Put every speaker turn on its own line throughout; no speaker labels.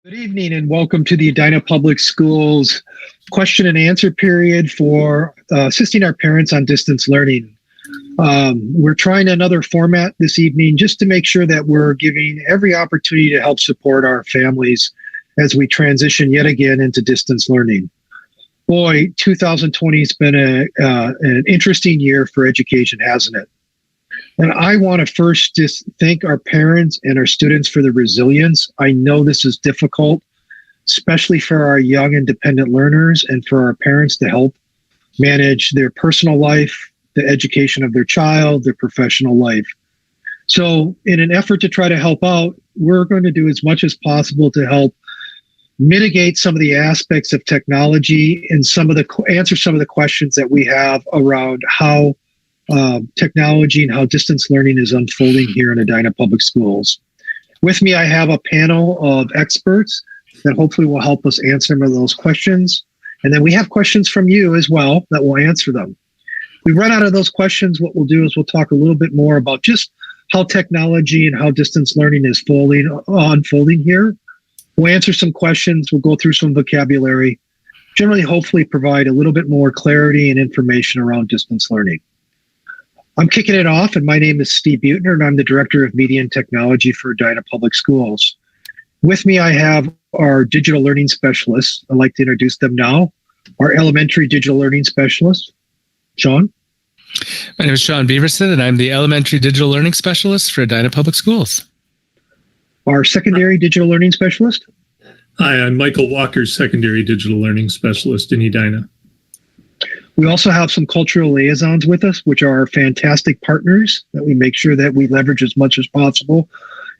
Good evening and welcome to the Edina Public Schools question and answer period for assisting our parents on distance learning. We're trying another format this evening just to make sure that we're giving every opportunity to help support our families as we transition yet again into distance learning. Boy, 2020 has been an interesting year for education, hasn't it? And I want to first just thank our parents and our students for the resilience. I know this is difficult, especially for our young independent learners and for our parents to help manage their personal life, the education of their child, their professional life. So in an effort to try to help out, we're going to do as much as possible to help mitigate some of the aspects of technology and answer some of the questions that we have around how technology and how distance learning is unfolding here in Edina Public Schools. With me, I have a panel of experts that hopefully will help us answer some of those questions. And then we have questions from you as well that will answer them. If we run out of those questions, what we'll do is we'll talk a little bit more about just how technology and how distance learning is unfolding here. We'll answer some questions. We'll go through some vocabulary, generally hopefully provide a little bit more clarity and information around distance learning. I'm kicking it off, and my name is Steve Butner, and I'm the Director of Media and Technology for Edina Public Schools. With me, I have our digital learning specialists. I'd like to introduce them now. Our elementary digital learning specialist, Sean.
My name is Sean Beaverson, and I'm the elementary digital learning specialist for Edina Public Schools.
Our secondary digital learning specialist.
Hi, I'm Michael Walker, secondary digital learning specialist in Edina.
We also have some cultural liaisons with us, which are our fantastic partners that we make sure that we leverage as much as possible.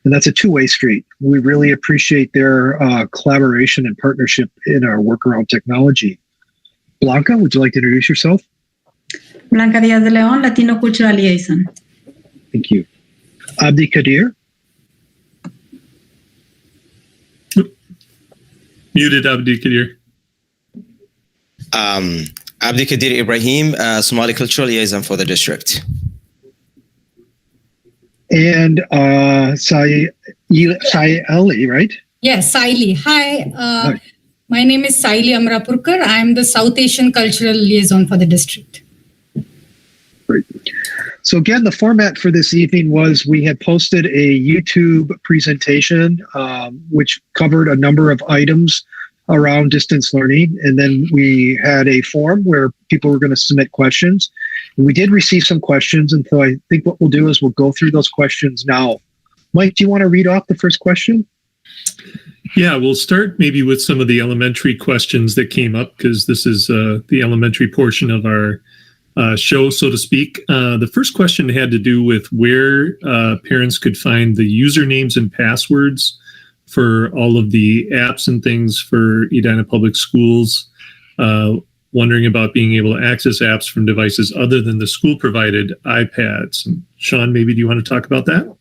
And that's a two-way street. We really appreciate their collaboration and partnership in our work around technology. Blanca, would you like to introduce yourself?
Blanca Díaz de León, Latino Cultural Liaison.
Thank you. Abdi Kadir.
Muted Abdi Kadir.
Abdi Kadir Ibrahim, Somali Cultural Liaison for the district.
And Saili, right?
Yes, Saili. Hi, my name is Saili Amrapurkar. I am the South Asian Cultural Liaison for the district.
Great. So again, the format for this evening was we had posted a YouTube presentation which covered a number of items around distance learning. And then we had a form where people were going to submit questions. And we did receive some questions. And so I think what we'll do is we'll go through those questions now. Mike, do you want to read off the first question?
Yeah, we'll start maybe with some of the elementary questions that came up because this is the elementary portion of our show, so to speak. The first question had to do with where parents could find the usernames and passwords for all of the apps and things for Edina Public Schools, wondering about being able to access apps from devices other than the school-provided iPads. And Sean, maybe do you want to talk about that?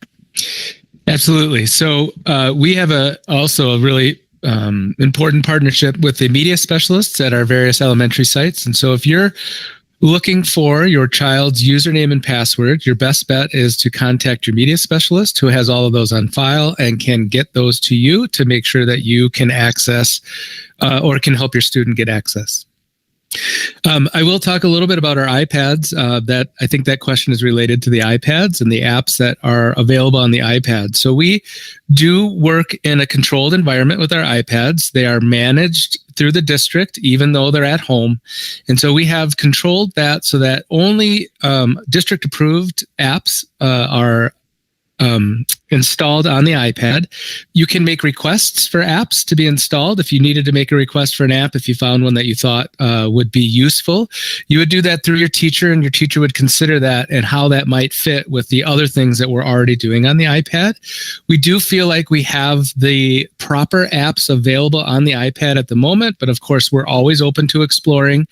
Absolutely. So we have also a really important partnership with the media specialists at our various elementary sites. And so if you're looking for your child's username and password, your best bet is to contact your media specialist who has all of those on file and can get those to you to make sure that you can access or can help your student get access. I will talk a little bit about our iPads. That I think that question is related to the iPads and the apps that are available on the iPad. So we do work in a controlled environment with our iPads. They are managed through the district, even though they're at home. And so we have controlled that so that only district approved apps are installed on the iPad. You can make requests for apps to be installed. If you needed to make a request for an app, if you found one that you thought would be useful, you would do that through your teacher, and your teacher would consider that and how that might fit with the other things that we're already doing on the iPad. We do feel like we have the proper apps available on the iPad at the moment, but of course, we're always open to exploring.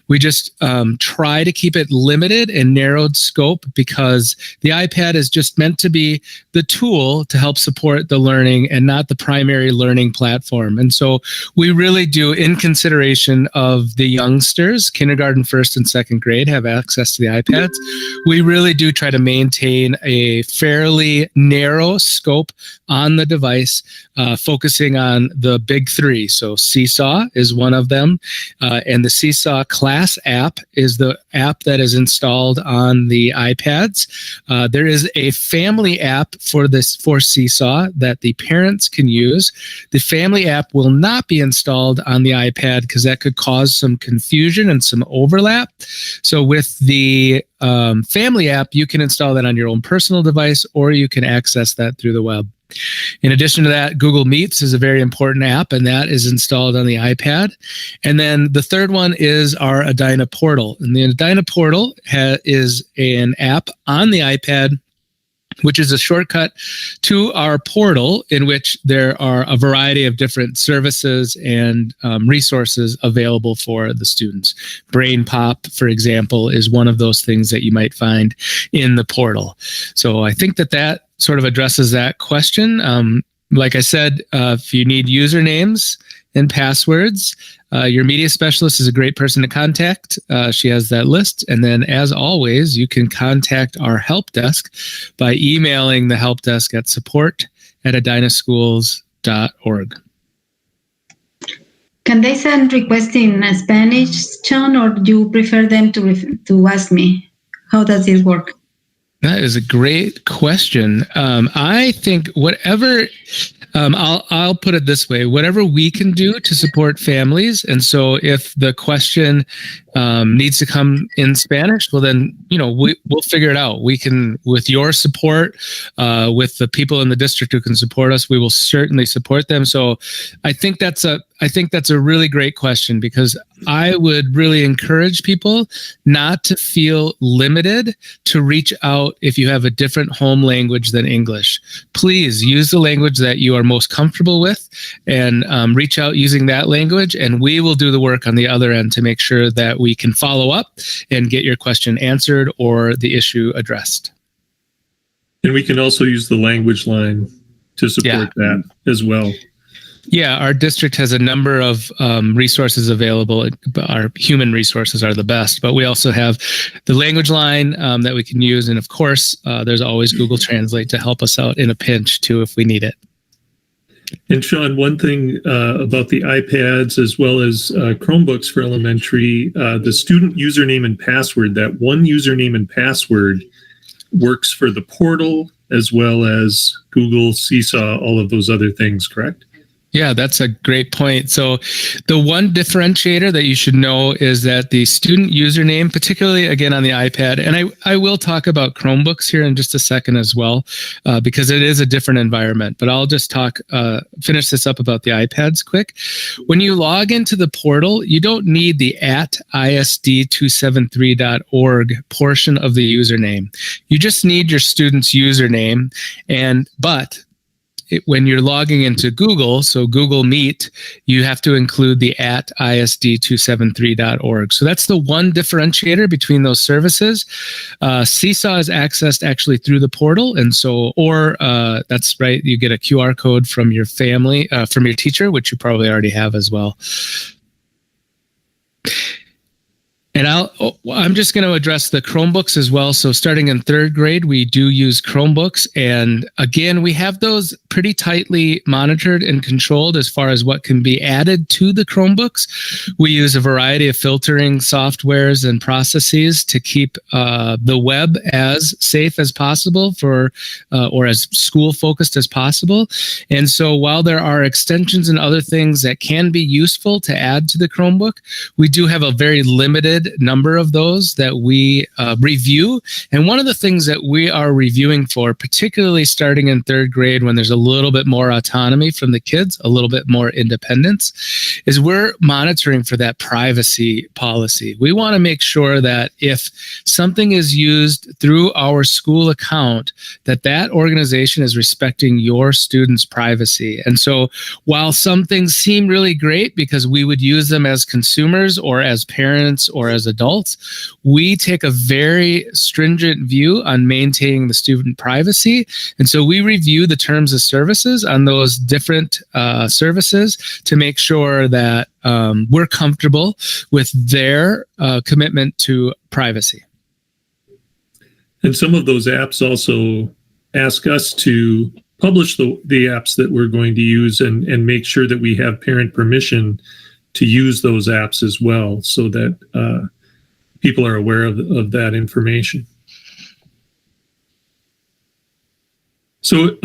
We just try to keep it limited and narrowed scope because the iPad is just meant to be the tool to help support the learning and not the primary learning platform. And so we really do, in consideration of the youngsters, kindergarten, first and second grade, have access to the iPads. We really do try to maintain a fairly narrow scope on the device, focusing on the big three. So Seesaw is one of them, and the Seesaw Class app is the app that is installed on the iPads. There is a family app for Seesaw that the parents can use. The family app will not be installed on the iPad because that could cause some confusion and some overlap. So with the family app, you can install that on your own personal device, or you can access that through the web. In addition to that, Google Meets is a very important app, and that is installed on the iPad. And then the third one is our Edina portal. And the Edina portal is an app on the iPad, which is a shortcut to our portal in which there are a variety of different services and resources available for the students. Brain Pop, for example, is one of those things that you might find in the portal. So I think that sort of addresses that question. Like I said, if you need usernames and passwords, your media specialist is a great person to contact. She has that list. And then, as always, you can contact our help desk by emailing the help desk at support@edinaschools.org.
Can they send requests in Spanish, John, or do you prefer them to ask me? How does it work?
That is a great question. I think whatever, I'll put it this way, whatever we can do to support families. And so if the question needs to come in Spanish, well then, we'll figure it out. We can, with your support, with the people in the district who can support us, we will certainly support them. So I think that's a really great question, because I would really encourage people not to feel limited to reach out if you have a different home language than English. Please use the language that you are most comfortable with and reach out using that language, and we will do the work on the other end to make sure that we can follow up and get your question answered or the issue addressed.
And we can also use the language line to support that as well.
Yeah, our district has a number of resources available. Our human resources are the best, but we also have the language line that we can use. And of course, there's always Google Translate to help us out in a pinch too, if we need it.
And Sean, one thing about the iPads as well as Chromebooks for elementary, the student username and password, that one username and password works for the portal as well as Google, Seesaw, all of those other things, correct?
Yeah, that's a great point. So the one differentiator that you should know is that the student username, particularly again on the iPad, and I will talk about Chromebooks here in just a second as well, because it is a different environment, but I'll just finish this up about the iPads quick. When you log into the portal, you don't need the @isd273.org portion of the username. You just need your student's username, but when you're logging into Google, so Google Meet, you have to include the @isd273.org. So that's the one differentiator between those services. Seesaw is accessed actually through the portal. And so, that's right, you get a QR code from your family, from your teacher, which you probably already have as well. And I'm just going to address the Chromebooks as well. So starting in third grade, we do use Chromebooks. And again, we have those pretty tightly monitored and controlled as far as what can be added to the Chromebooks. We use a variety of filtering softwares and processes to keep the web as safe as possible or as school focused as possible. And so while there are extensions and other things that can be useful to add to the Chromebook, we do have a very limited number of those that we review. And one of the things that we are reviewing for, particularly starting in third grade when there's a little bit more autonomy from the kids, a little bit more independence, is we're monitoring for that privacy policy. We want to make sure that if something is used through our school account, that organization is respecting your students' privacy. And so while some things seem really great because we would use them as consumers or as parents or as as adults. We take a very stringent view on maintaining the student privacy. And so we review the terms of services on those different services to make sure that we're comfortable with their commitment to privacy.
And some of those apps also ask us to publish the apps that we're going to use and make sure that we have parent permission to use those apps as well, so that people are aware of that information. So,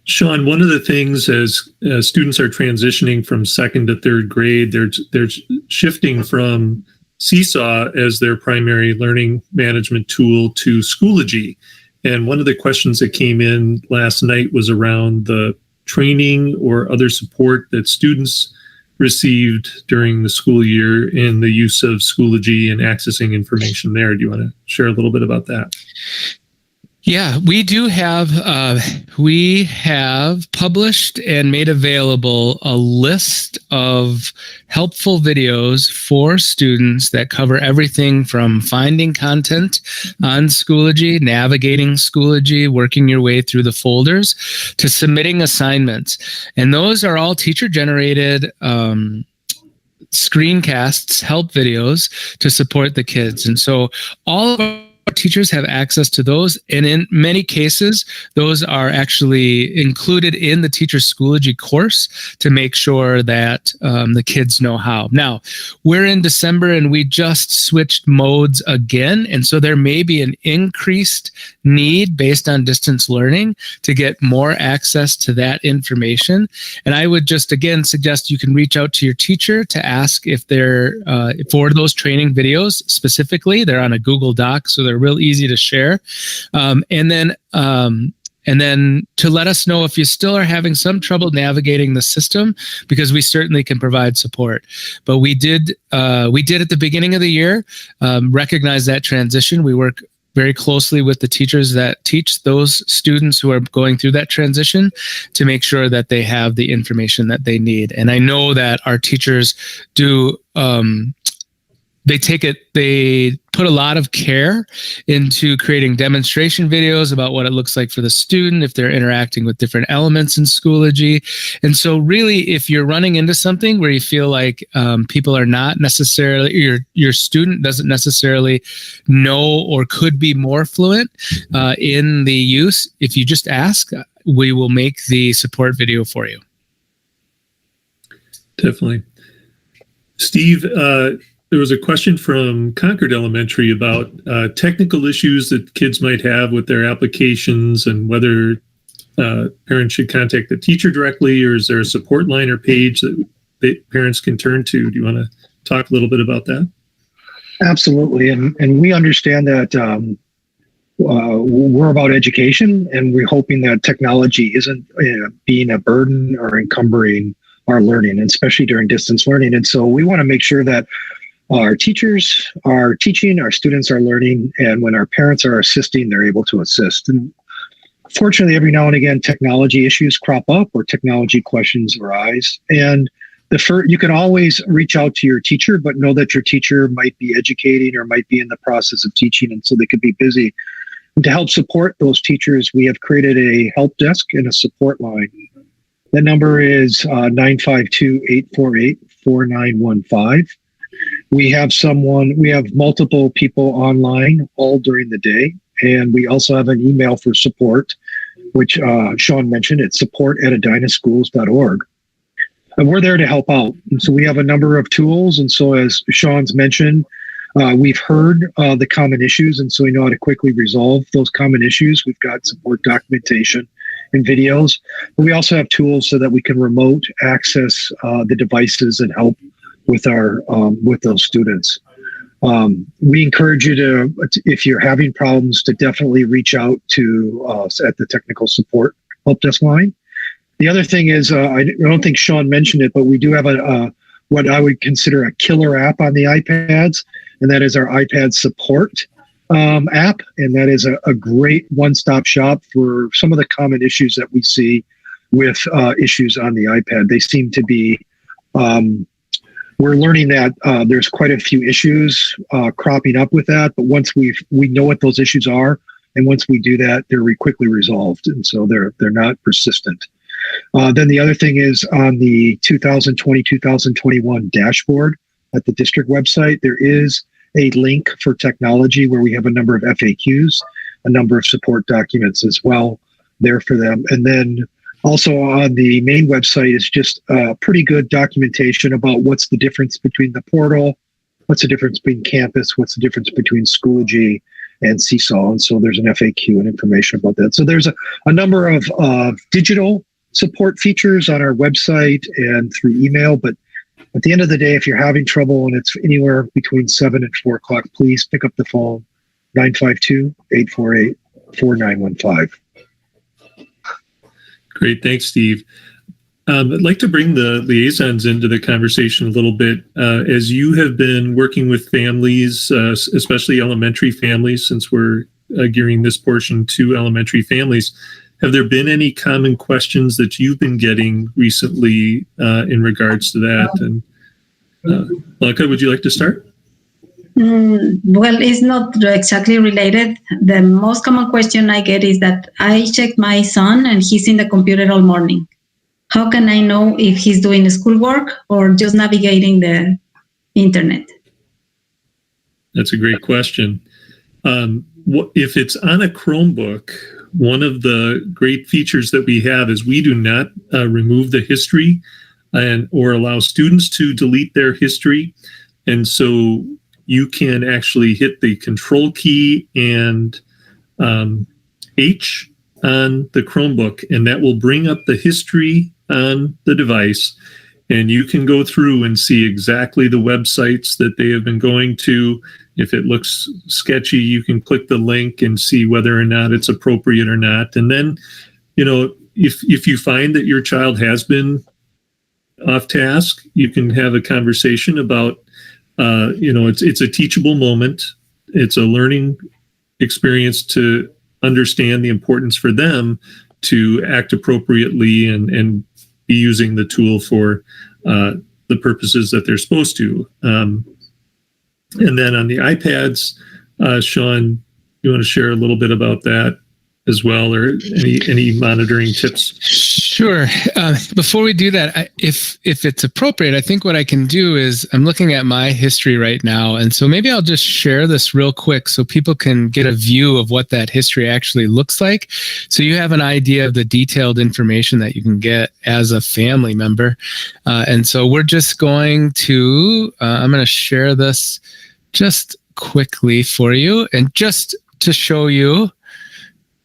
Sean, one of the things as students are transitioning from second to third grade, they're shifting from Seesaw as their primary learning management tool to Schoology. And one of the questions that came in last night was around the training or other support that students received during the school year in the use of Schoology and accessing information there. Do you want to share a little bit about that?
Yeah, we have published and made available a list of helpful videos for students that cover everything from finding content on Schoology, navigating Schoology, working your way through the folders, to submitting assignments. And those are all teacher-generated screencasts, help videos to support the kids. And so all of our teachers have access to those, and in many cases those are actually included in the teacher Schoology course to make sure that the kids know how. Now, we're in December and we just switched modes again, and so there may be an increased need based on distance learning to get more access to that information. And I would just again suggest you can reach out to your teacher to ask if they're for those training videos specifically. They're on a Google Doc, so they're real easy to share. And then to let us know if you still are having some trouble navigating the system, because we certainly can provide support. But we did at the beginning of the year recognize that transition. We work very closely with the teachers that teach those students who are going through that transition to make sure that they have the information that they need. And I know that our teachers do they put a lot of care into creating demonstration videos about what it looks like for the student if they're interacting with different elements in Schoology. And so really, if you're running into something where you feel like people are not necessarily, your student doesn't necessarily know or could be more fluent in the use, if you just ask, we will make the support video for you.
Definitely. Steve, there was a question from Concord Elementary about technical issues that kids might have with their applications and whether parents should contact the teacher directly, or is there a support line or page that parents can turn to? Do you want to talk a little bit about that?
Absolutely. And we understand that we're about education, and we're hoping that technology isn't being a burden or encumbering our learning, especially during distance learning. And so we want to make sure that our teachers are teaching, our students are learning, and when our parents are assisting, they're able to assist. And fortunately, every now and again, technology issues crop up or technology questions arise. And you can always reach out to your teacher, but know that your teacher might be educating or might be in the process of teaching, and so they could be busy. And to help support those teachers, we have created a help desk and a support line. That number is 952-848-4915. We have multiple people online all during the day, and we also have an email for support, which Sean mentioned. It's support@edinaschools.org. And we're there to help out. And so we have a number of tools. And so as Sean's mentioned, we've heard the common issues, and so we know how to quickly resolve those common issues. We've got support documentation and videos. But we also have tools so that we can remote access the devices and help with those students. We encourage you to, if you're having problems, to definitely reach out to us at the technical support help desk line. The other thing is, I don't think Sean mentioned it, but we do have what I would consider a killer app on the iPads, and that is our iPad support app. And that is a great one-stop shop for some of the common issues that we see with issues on the iPad. They seem to be we're learning that there's quite a few issues cropping up with that. But once we know what those issues are, and once we do that, they're quickly resolved, and so they're not persistent. Then the other thing is on the 2020-2021 dashboard at the district website, there is a link for technology where we have a number of FAQs, a number of support documents as well there for them. And then also on the main website is just pretty good documentation about what's the difference between the portal, what's the difference between campus, what's the difference between Schoology and Seesaw. And so there's an FAQ and information about that. So there's a number of digital support features on our website and through email. But at the end of the day, if you're having trouble and it's anywhere between 7 and 4 o'clock, please pick up the phone, 952-848-4915.
Great. Thanks, Steve. I'd like to bring the liaisons into the conversation a little bit. As you have been working with families, especially elementary families, since we're gearing this portion to elementary families, have there been any common questions that you've been getting recently in regards to that? And Blanca, would you like to start?
Well, it's not exactly related. The most common question I get is that I checked my son and he's in the computer all morning. How can I know if he's doing schoolwork or just navigating the internet?
That's a great question. If it's on a Chromebook, one of the great features that we have is we do not remove the history or allow students to delete their history. And so you can actually hit the control key and H on the Chromebook, and that will bring up the history on the device. And you can go through and see exactly the websites that they have been going to. If it looks sketchy, you can click the link and see whether or not it's appropriate or not. And then, if you find that your child has been off task, you can have a conversation about, it's a teachable moment. It's a learning experience to understand the importance for them to act appropriately and be using the tool for the purposes that they're supposed to. And then on the iPads, Sean, you want to share a little bit about that as well, or any monitoring tips?
Sure. Before we do that, if it's appropriate, I think what I can do is I'm looking at my history right now. And so maybe I'll just share this real quick so people can get a view of what that history actually looks like. So you have an idea of the detailed information that you can get as a family member. And so we're just going to, I'm going to share this just quickly for you. And just to show you,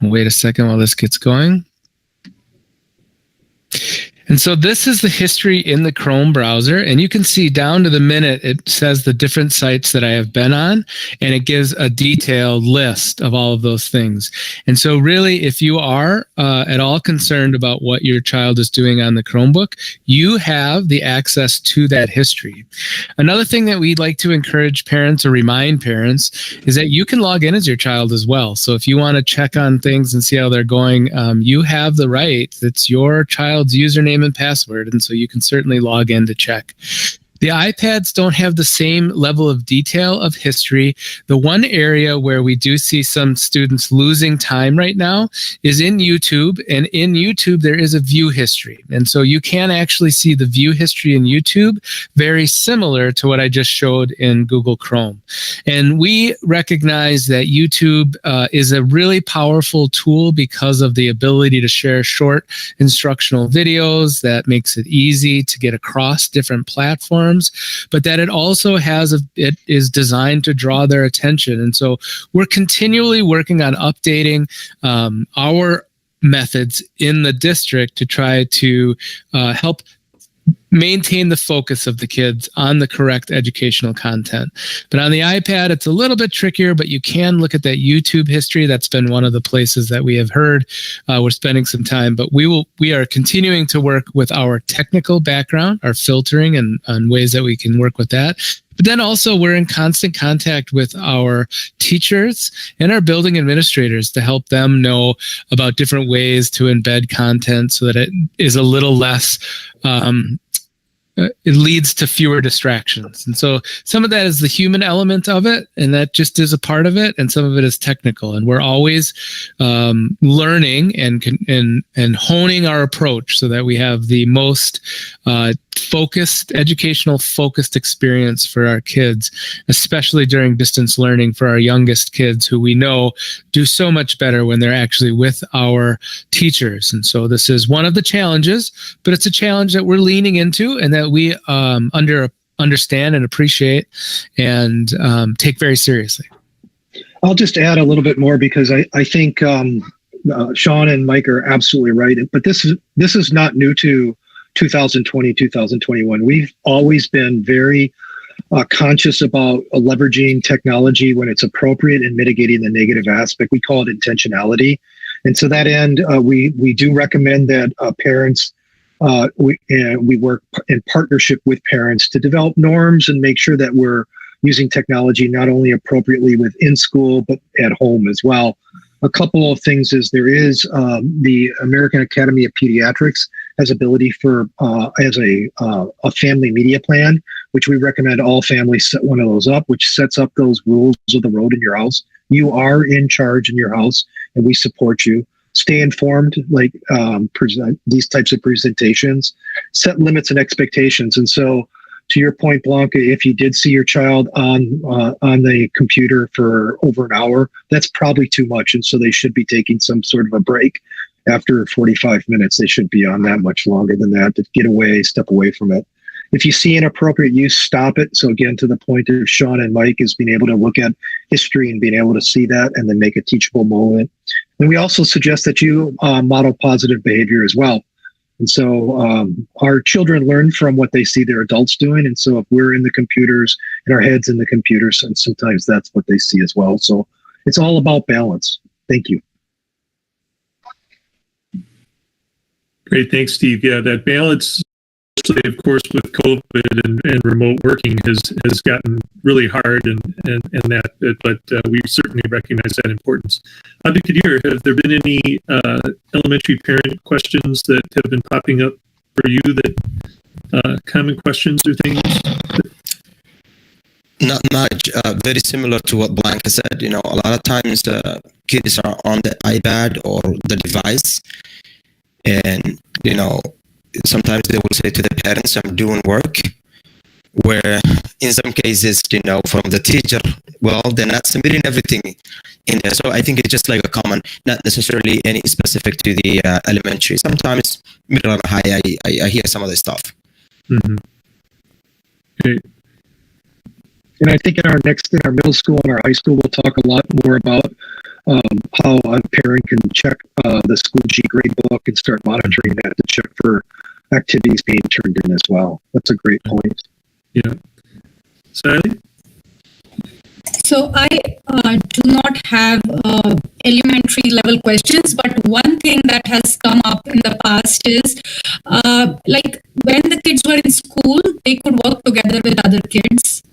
wait a second while this gets going. And so this is the history in the Chrome browser, and you can see down to the minute it says the different sites that I have been on, and it gives a detailed list of all of those things. And so really, if you are at all concerned about what your child is doing on the Chromebook, you have the access to that history. Another thing that we'd like to encourage parents or remind parents is that you can log in as your child as well. So if you want to check on things and see how they're going, you have the right. It's your child's username and password, and so you can certainly log in to check. The iPads don't have the same level of detail of history. The one area where we do see some students losing time right now is in YouTube, and in YouTube there is a view history. And so you can actually see the view history in YouTube, very similar to what I just showed in Google Chrome. And we recognize that YouTube is a really powerful tool because of the ability to share short instructional videos that makes it easy to get across different platforms, but that it also it is designed to draw their attention. And so we're continually working on updating our methods in the district to try to help maintain the focus of the kids on the correct educational content. But on the iPad, it's a little bit trickier, but you can look at that YouTube history. That's been one of the places that we have heard we're spending some time, but we are continuing to work with our technical background, our filtering and ways that we can work with that. But then also we're in constant contact with our teachers and our building administrators to help them know about different ways to embed content so that it is a little less it leads to fewer distractions. And so some of that is the human element of it, and that just is a part of it, and some of it is technical. And we're always learning and honing our approach so that we have the most educational focused experience for our kids, especially during distance learning for our youngest kids, who we know do so much better when they're actually with our teachers. And so this is one of the challenges, but it's a challenge that we're leaning into and that we understand and appreciate and take very seriously.
I'll just add a little bit more because I think Sean and Mike are absolutely right. But this is not new to 2020, 2021. We've always been very conscious about leveraging technology when it's appropriate and mitigating the negative aspect. We call it intentionality. And to that end, we do recommend that parents, we work in partnership with parents to develop norms and make sure that we're using technology not only appropriately within school, but at home as well. A couple of things is there is the American Academy of Pediatrics has ability for as a family media plan, which we recommend all families set one of those up, which sets up those rules of the road in your house. You are in charge in your house, and we support you. Stay informed, like present these types of presentations, set limits and expectations. And so, to your point, Blanca, if you did see your child on the computer for over an hour, that's probably too much, and so they should be taking some sort of a break. After 45 minutes, they should be on that much longer than that to get away, step away from it. If you see inappropriate use, stop it. So again, to the point of Sean and Mike is being able to look at history and being able to see that and then make a teachable moment. And we also suggest that you model positive behavior as well. And so our children learn from what they see their adults doing. And so if we're in the computers and our heads in the computers, and sometimes that's what they see as well. So it's all about balance. Thank you.
Great. Thanks, Steve. Yeah, that balance, especially, of course, with COVID and remote working has gotten really hard and that, but we certainly recognize that importance. Abhi Kadir, have there been any elementary parent questions that have been popping up for you that common questions or things?
Not much. Very similar to what Blanca said. You know, a lot of times kids are on the iPad or the device, and you know, sometimes they will say to the parents, "I'm doing work," where in some cases, you know, from the teacher, well, they're not submitting everything in there. So I think it's just like a common, not necessarily any specific to the elementary. Sometimes middle and high, I hear some of this stuff.
Mm-hmm. Okay.
And I think in our middle school and our high school, we'll talk a lot more about how a parent can check the school G grade book and start monitoring that to check for activities being turned in as well. That's a great point.
Yeah. Sally?
So I do not have elementary level questions, but one thing that has come up in the past is like when the kids were in school, they could work together with other kids.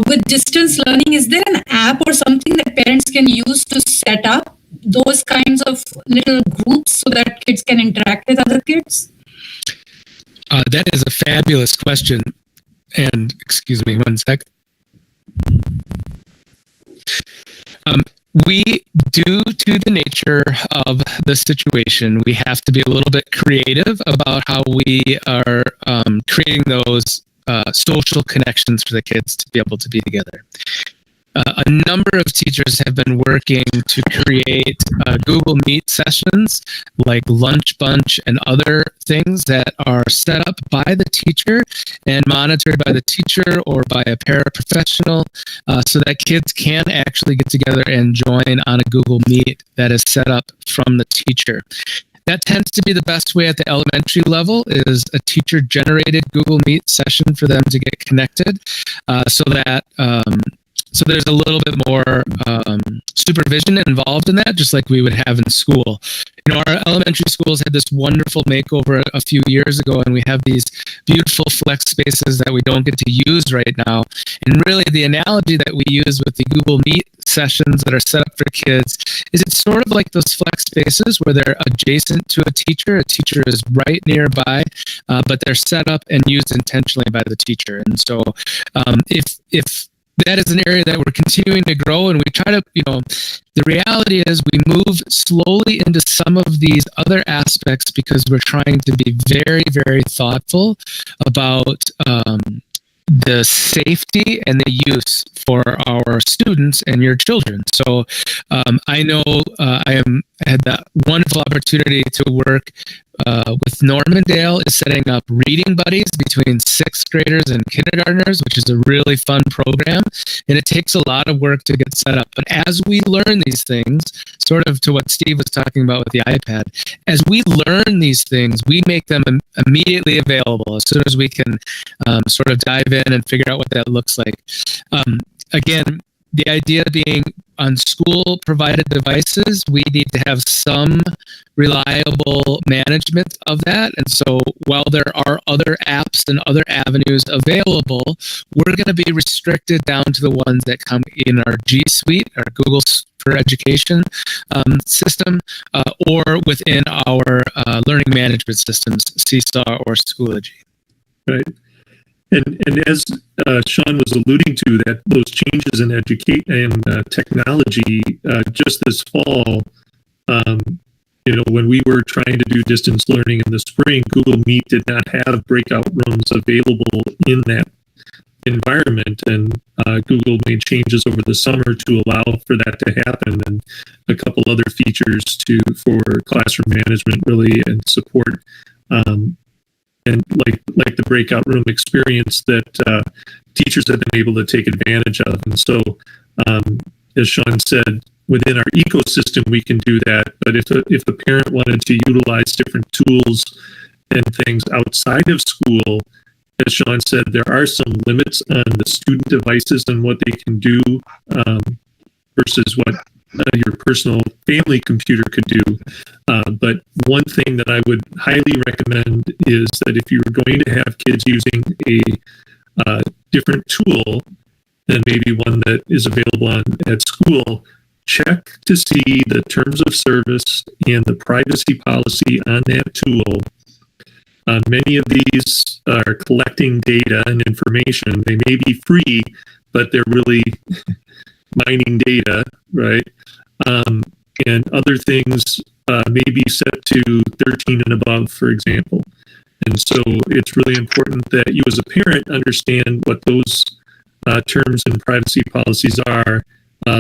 With distance learning, is there an app or something that parents can use to set up those kinds of little groups so that kids can interact with other kids?
That is a fabulous question. And excuse me one sec. We, due to the nature of the situation, we have to be a little bit creative about how we are creating those social connections for the kids to be able to be together. A number of teachers have been working to create Google Meet sessions like Lunch Bunch and other things that are set up by the teacher and monitored by the teacher or by a paraprofessional so that kids can actually get together and join on a Google Meet that is set up from the teacher. That tends to be the best way at the elementary level, is a teacher-generated Google Meet session for them to get connected so that so there's a little bit more supervision involved in that, just like we would have in school. You know, our elementary schools had this wonderful makeover a few years ago, and we have these beautiful flex spaces that we don't get to use right now. And really, the analogy that we use with the Google Meet sessions that are set up for kids is it's sort of like those flex spaces where they're adjacent to a teacher. A teacher is right nearby, but they're set up and used intentionally by the teacher. And so if that is an area that we're continuing to grow, and we try to, the reality is we move slowly into some of these other aspects because we're trying to be very, very thoughtful about the safety and the use for our students and your children. So I know I had the wonderful opportunity to work with Normandale is setting up reading buddies between sixth graders and kindergartners, which is a really fun program. And it takes a lot of work to get set up. But as we learn these things, sort of to what Steve was talking about with the iPad, as we learn these things, we make them immediately available as soon as we can sort of dive in and figure out what that looks like. Again, the idea being on school provided devices, we need to have some reliable management of that. And so while there are other apps and other avenues available, we're going to be restricted down to the ones that come in our G Suite, our Google for Education system, or within our learning management systems, Seesaw or Schoology.
Right. And as Sean was alluding to, that those changes in technology just this fall, when we were trying to do distance learning in the spring, Google Meet did not have breakout rooms available in that environment, and Google made changes over the summer to allow for that to happen, and a couple other features for classroom management really and support. And like the breakout room experience that teachers have been able to take advantage of. And so, as Sean said, within our ecosystem, we can do that. But if a parent wanted to utilize different tools and things outside of school, as Sean said, there are some limits on the student devices and what they can do versus what your personal family computer could do. But one thing that I would highly recommend is that if you're going to have kids using a different tool than maybe one that is available at school, check to see the terms of service and the privacy policy on that tool. Many of these are collecting data and information. They may be free, but they're really mining data, right? And other things may be set to 13 and above, for example. And so it's really important that you as a parent understand what those terms and privacy policies are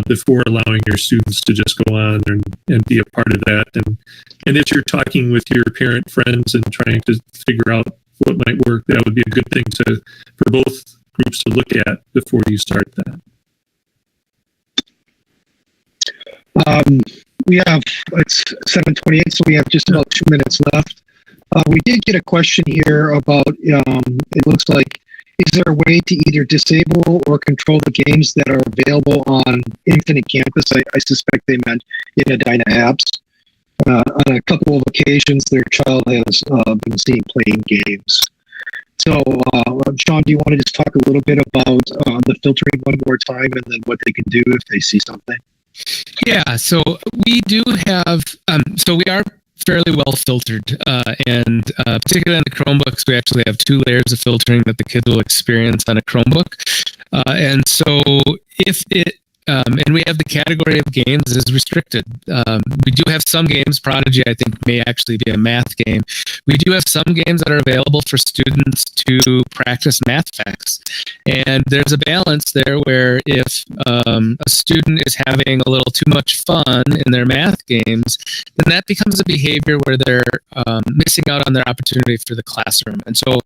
before allowing your students to just go on and be a part of that. And if you're talking with your parent friends and trying to figure out what might work, that would be a good thing for both groups to look at before you start that.
It's 7:28, so we have just about 2 minutes left. We did get a question here about, it looks like, is there a way to either disable or control the games that are available on Infinite Campus? I suspect they meant in Edina apps. On a couple of occasions, their child has been seen playing games. So, Sean, do you want to just talk a little bit about the filtering one more time and then what they can do if they see something?
Yeah, so we do have, we are fairly well filtered, and particularly on the Chromebooks, we actually have 2 layers of filtering that the kids will experience on a Chromebook. And so if it, and we have the category of games is restricted. We do have some games, Prodigy I think may actually be a math game. We do have some games that are available for students to practice math facts. And there's a balance there where if a student is having a little too much fun in their math games, then that becomes a behavior where they're missing out on their opportunity for the classroom. And so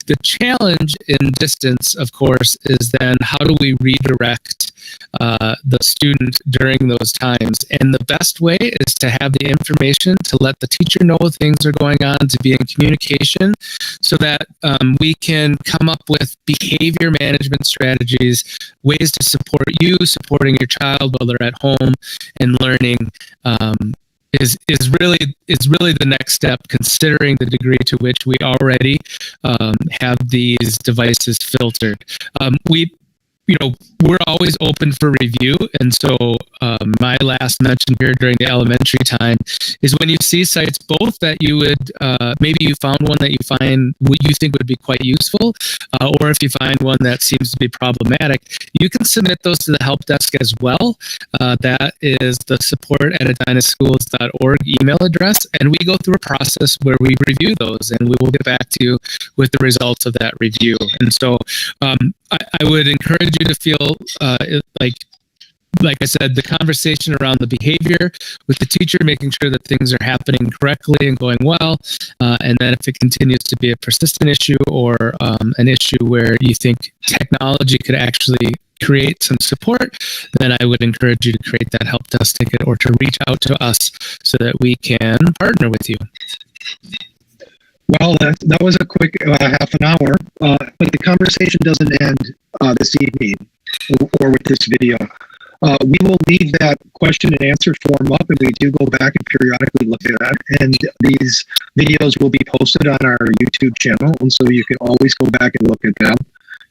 the challenge in distance, of course, is then how do we redirect the student during those times? And the best way is to have the information to let the teacher know things are going on, to be in communication so that we can come up with behavior management strategies, ways to support you, supporting your child while they're at home and learning is really the next step, considering the degree to which we already have these devices filtered. we're always open for review. And so my last mention here during the elementary time is when you see sites both that you would, maybe you found one that you find what you think would be quite useful, or if you find one that seems to be problematic, you can submit those to the help desk as well. That is the support@edinaschools.org email address. And we go through a process where we review those, and we will get back to you with the results of that review. And so I would encourage you to feel like I said, the conversation around the behavior with the teacher, making sure that things are happening correctly and going well. And then if it continues to be a persistent issue or an issue where you think technology could actually create some support, then I would encourage you to create that help desk ticket or to reach out to us so that we can partner with you.
Well, that was a quick half an hour, but the conversation doesn't end this evening or with this video. We will leave that question and answer form up, and we do go back and periodically look at that. And these videos will be posted on our YouTube channel, and so you can always go back and look at them.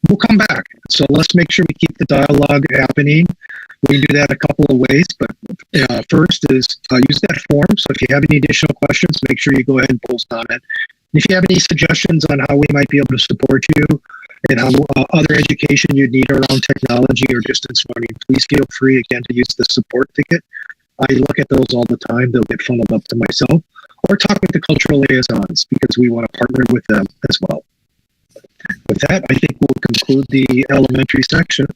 We'll come back. So let's make sure we keep the dialogue happening. We can do that a couple of ways, but first is use that form. So if you have any additional questions, make sure you go ahead and post on it. If you have any suggestions on how we might be able to support you and how other education you'd need around technology or distance learning, please feel free again to use the support ticket. I look at those all the time. They'll get funneled up to myself, or talk with the cultural liaisons because we want to partner with them as well. With that, I think we'll conclude the elementary section.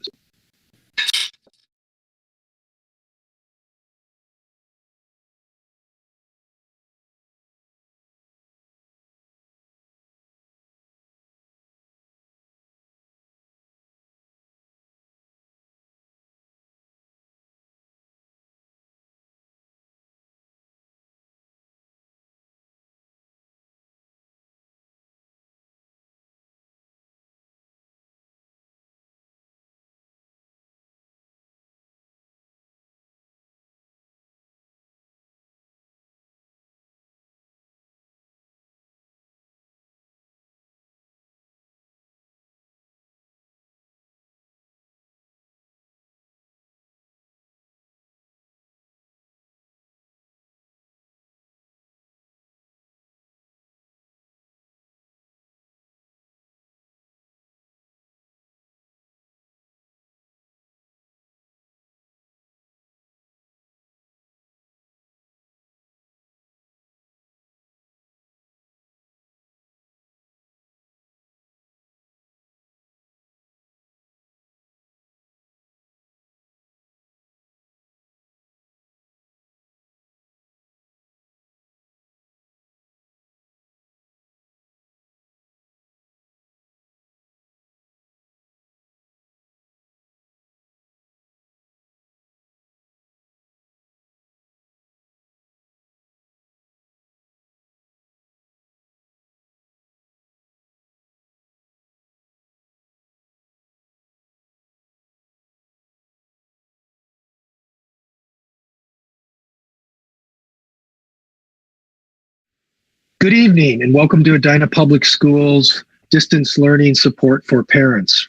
Good evening and welcome to Edina Public Schools Distance Learning Support for Parents.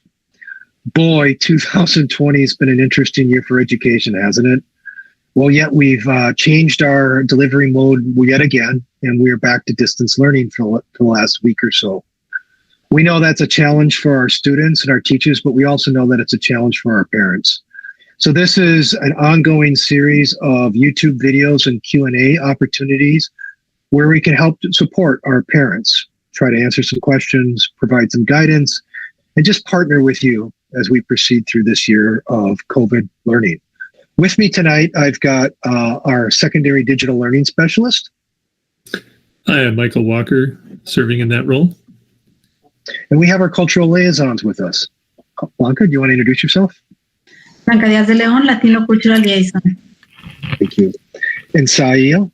Boy, 2020 has been an interesting year for education, hasn't it? Well, yet we've changed our delivery mode yet again, and we're back to distance learning for the last week or so. We know that's a challenge for our students and our teachers, but we also know that it's a challenge for our parents. So this is an ongoing series of YouTube videos and Q&A opportunities where we can help support our parents, try to answer some questions, provide some guidance, and just partner with you as we proceed through this year of COVID learning. With me tonight, I've got our secondary digital learning specialist.
Hi, I'm Michael Walker, serving in that role.
And we have our cultural liaisons with us. Blanca, do you want to introduce yourself?
Blanca Díaz de León, Latino Cultural Liaison.
Thank you. And Saia?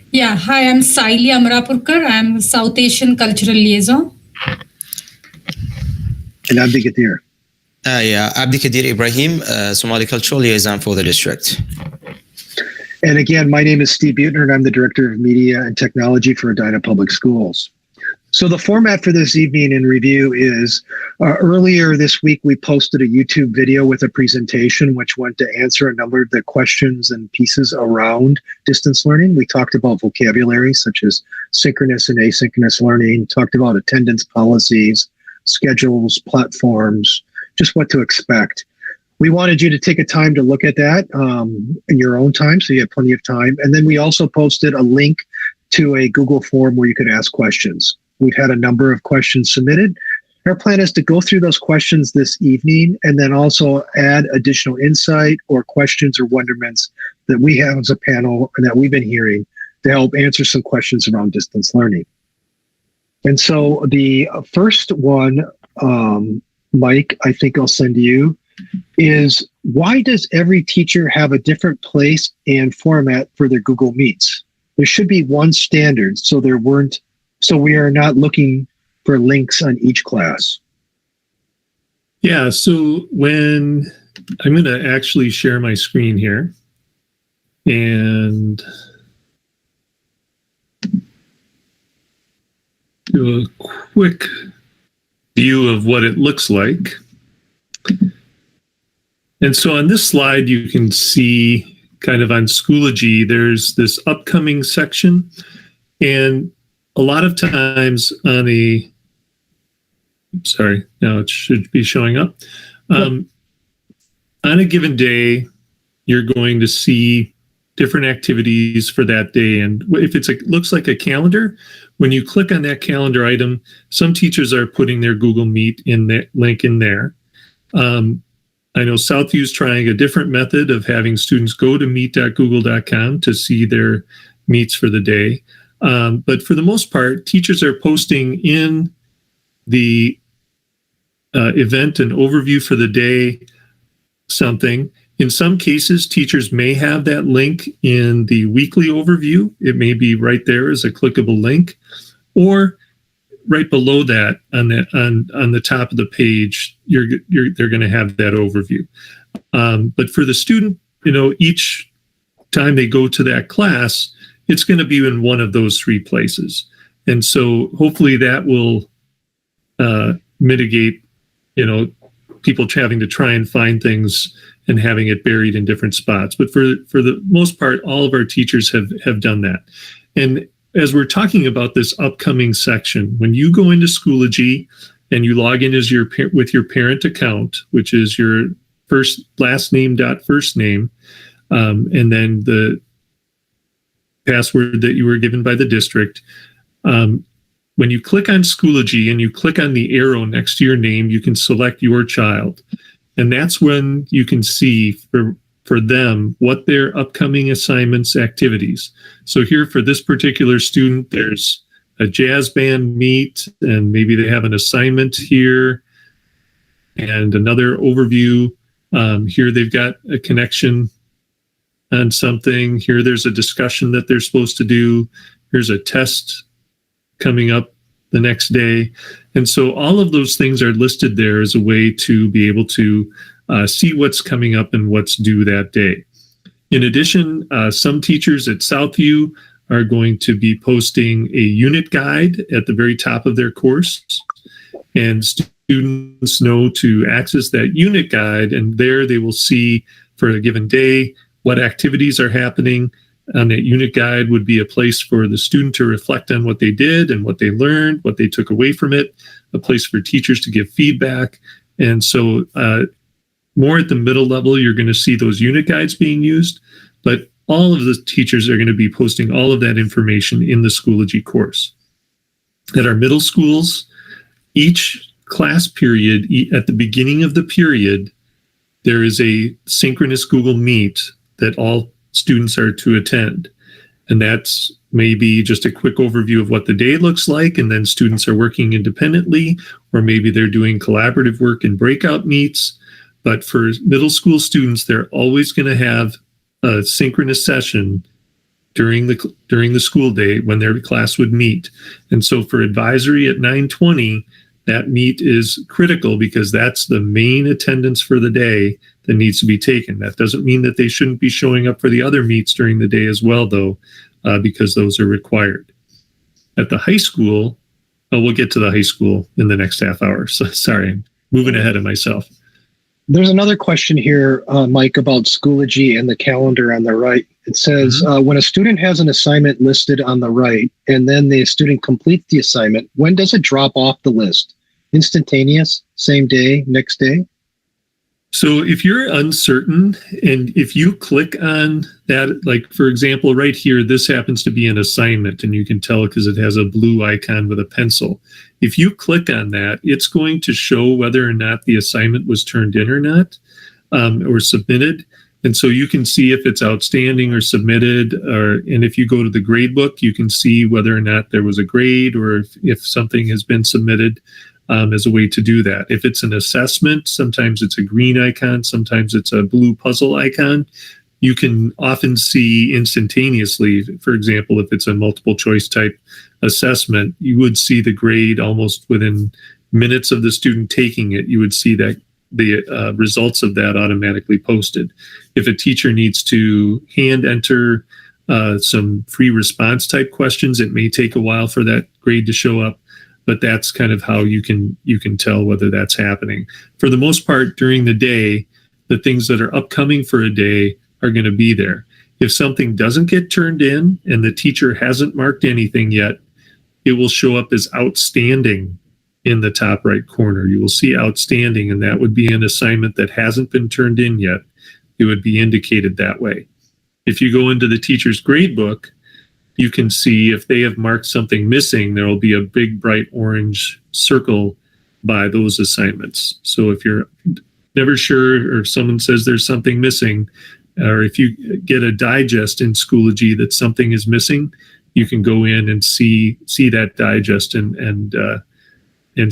Yeah, hi, I'm Saili Amrapurkar. I'm South Asian Cultural Liaison.
And Abdi Kadir.
Abdi Kadir Ibrahim, Somali Cultural Liaison for the district.
And again, my name is Steve Butner, and I'm the Director of Media and Technology for Edina Public Schools. So the format for this evening in review is earlier this week, we posted a YouTube video with a presentation which went to answer a number of the questions and pieces around distance learning. We talked about vocabulary such as synchronous and asynchronous learning, talked about attendance policies, schedules, platforms, just what to expect. We wanted you to take a time to look at that in your own time, so you have plenty of time. And then we also posted a link to a Google form where you could ask questions. We've had a number of questions submitted. Our plan is to go through those questions this evening and then also add additional insight or questions or wonderments that we have as a panel and that we've been hearing to help answer some questions around distance learning. And so the first one, Mike, I think I'll send to you, is why does every teacher have a different place and format for their Google Meets? There should be one standard so we are not looking for links on each class.
Yeah, so when I'm going to actually share my screen here and do a quick view of what it looks like. And so on this slide, you can see kind of on Schoology, there's this upcoming section. And a lot of times on now it should be showing up. On a given day, you're going to see different activities for that day. And if looks like a calendar, when you click on that calendar item, some teachers are putting their Google Meet in that link in there. I know Southview's trying a different method of having students go to meet.google.com to see their meets for the day. But for the most part, teachers are posting in the event and overview for the day something. In some cases, teachers may have that link in the weekly overview. It may be right there as a clickable link, or right below that on the top of the page, they're going to have that overview. But for the student, each time they go to that class, it's going to be in one of those three places. And so hopefully that will mitigate, people having to try and find things and having it buried in different spots. But for the most part, all of our teachers have done that. And as we're talking about this upcoming section, when you go into Schoology and you log in as with your parent account, which is your last name, and then the password that you were given by the district. When you click on Schoology and you click on the arrow next to your name, you can select your child. And that's when you can see for them what their upcoming assignments, activities. So here for this particular student, there's a jazz band meet, and maybe they have an assignment here and another overview. Here they've got a connection on something. Here there's a discussion that they're supposed to do. Here's a test coming up the next day. And so all of those things are listed there as a way to be able to see what's coming up and what's due that day. In addition, some teachers at Southview are going to be posting a unit guide at the very top of their course. And students know to access that unit guide, and there they will see for a given day what activities are happening. On that unit guide would be a place for the student to reflect on what they did and what they learned, what they took away from it, a place for teachers to give feedback. And so more at the middle level, you're going to see those unit guides being used, but all of the teachers are going to be posting all of that information in the Schoology course. At our middle schools, each class period, at the beginning of the period, there is a synchronous Google Meet that all students are to attend. And that's maybe just a quick overview of what the day looks like, and then students are working independently, or maybe they're doing collaborative work in breakout meets. But for middle school students, they're always going to have a synchronous session during the school day when their class would meet. And so for advisory at 9:20, that meet is critical because that's the main attendance for the day that needs to be taken. That doesn't mean that they shouldn't be showing up for the other meets during the day as well, though, because those are required. At the high school, Oh, we'll get to the high school in the next half hour. So sorry, I'm moving ahead of myself.
There's another question here, Mike, about Schoology and the calendar on the right. It says, when a student has an assignment listed on the right, and then the student completes the assignment, when does it drop off the list? Instantaneous, same day, next day?
So if you're uncertain, and if you click on that, like for example, right here, this happens to be an assignment, and you can tell because it has a blue icon with a pencil. If you click on that, it's going to show whether or not the assignment was turned in or not, or submitted. And so you can see if it's outstanding or submitted, and if you go to the grade book, you can see whether or not there was a grade or if something has been submitted. As a way to do that. If it's an assessment, sometimes it's a green icon, sometimes it's a blue puzzle icon. You can often see instantaneously, for example, if it's a multiple choice type assessment, you would see the grade almost within minutes of the student taking it. You would see that the results of that automatically posted. If a teacher needs to hand enter some free response type questions, it may take a while for that grade to show up. But that's kind of how you can tell whether that's happening. For the most part, during the day, the things that are upcoming for a day are going to be there. If something doesn't get turned in and the teacher hasn't marked anything yet, it will show up as outstanding in the top right corner. You will see outstanding, and that would be an assignment that hasn't been turned in yet. It would be indicated that way. If you go into the teacher's grade book, you can see if they have marked something missing, there will be a big bright orange circle by those assignments. So if you're never sure, or if someone says there's something missing, or if you get a digest in Schoology that something is missing, you can go in and see that digest and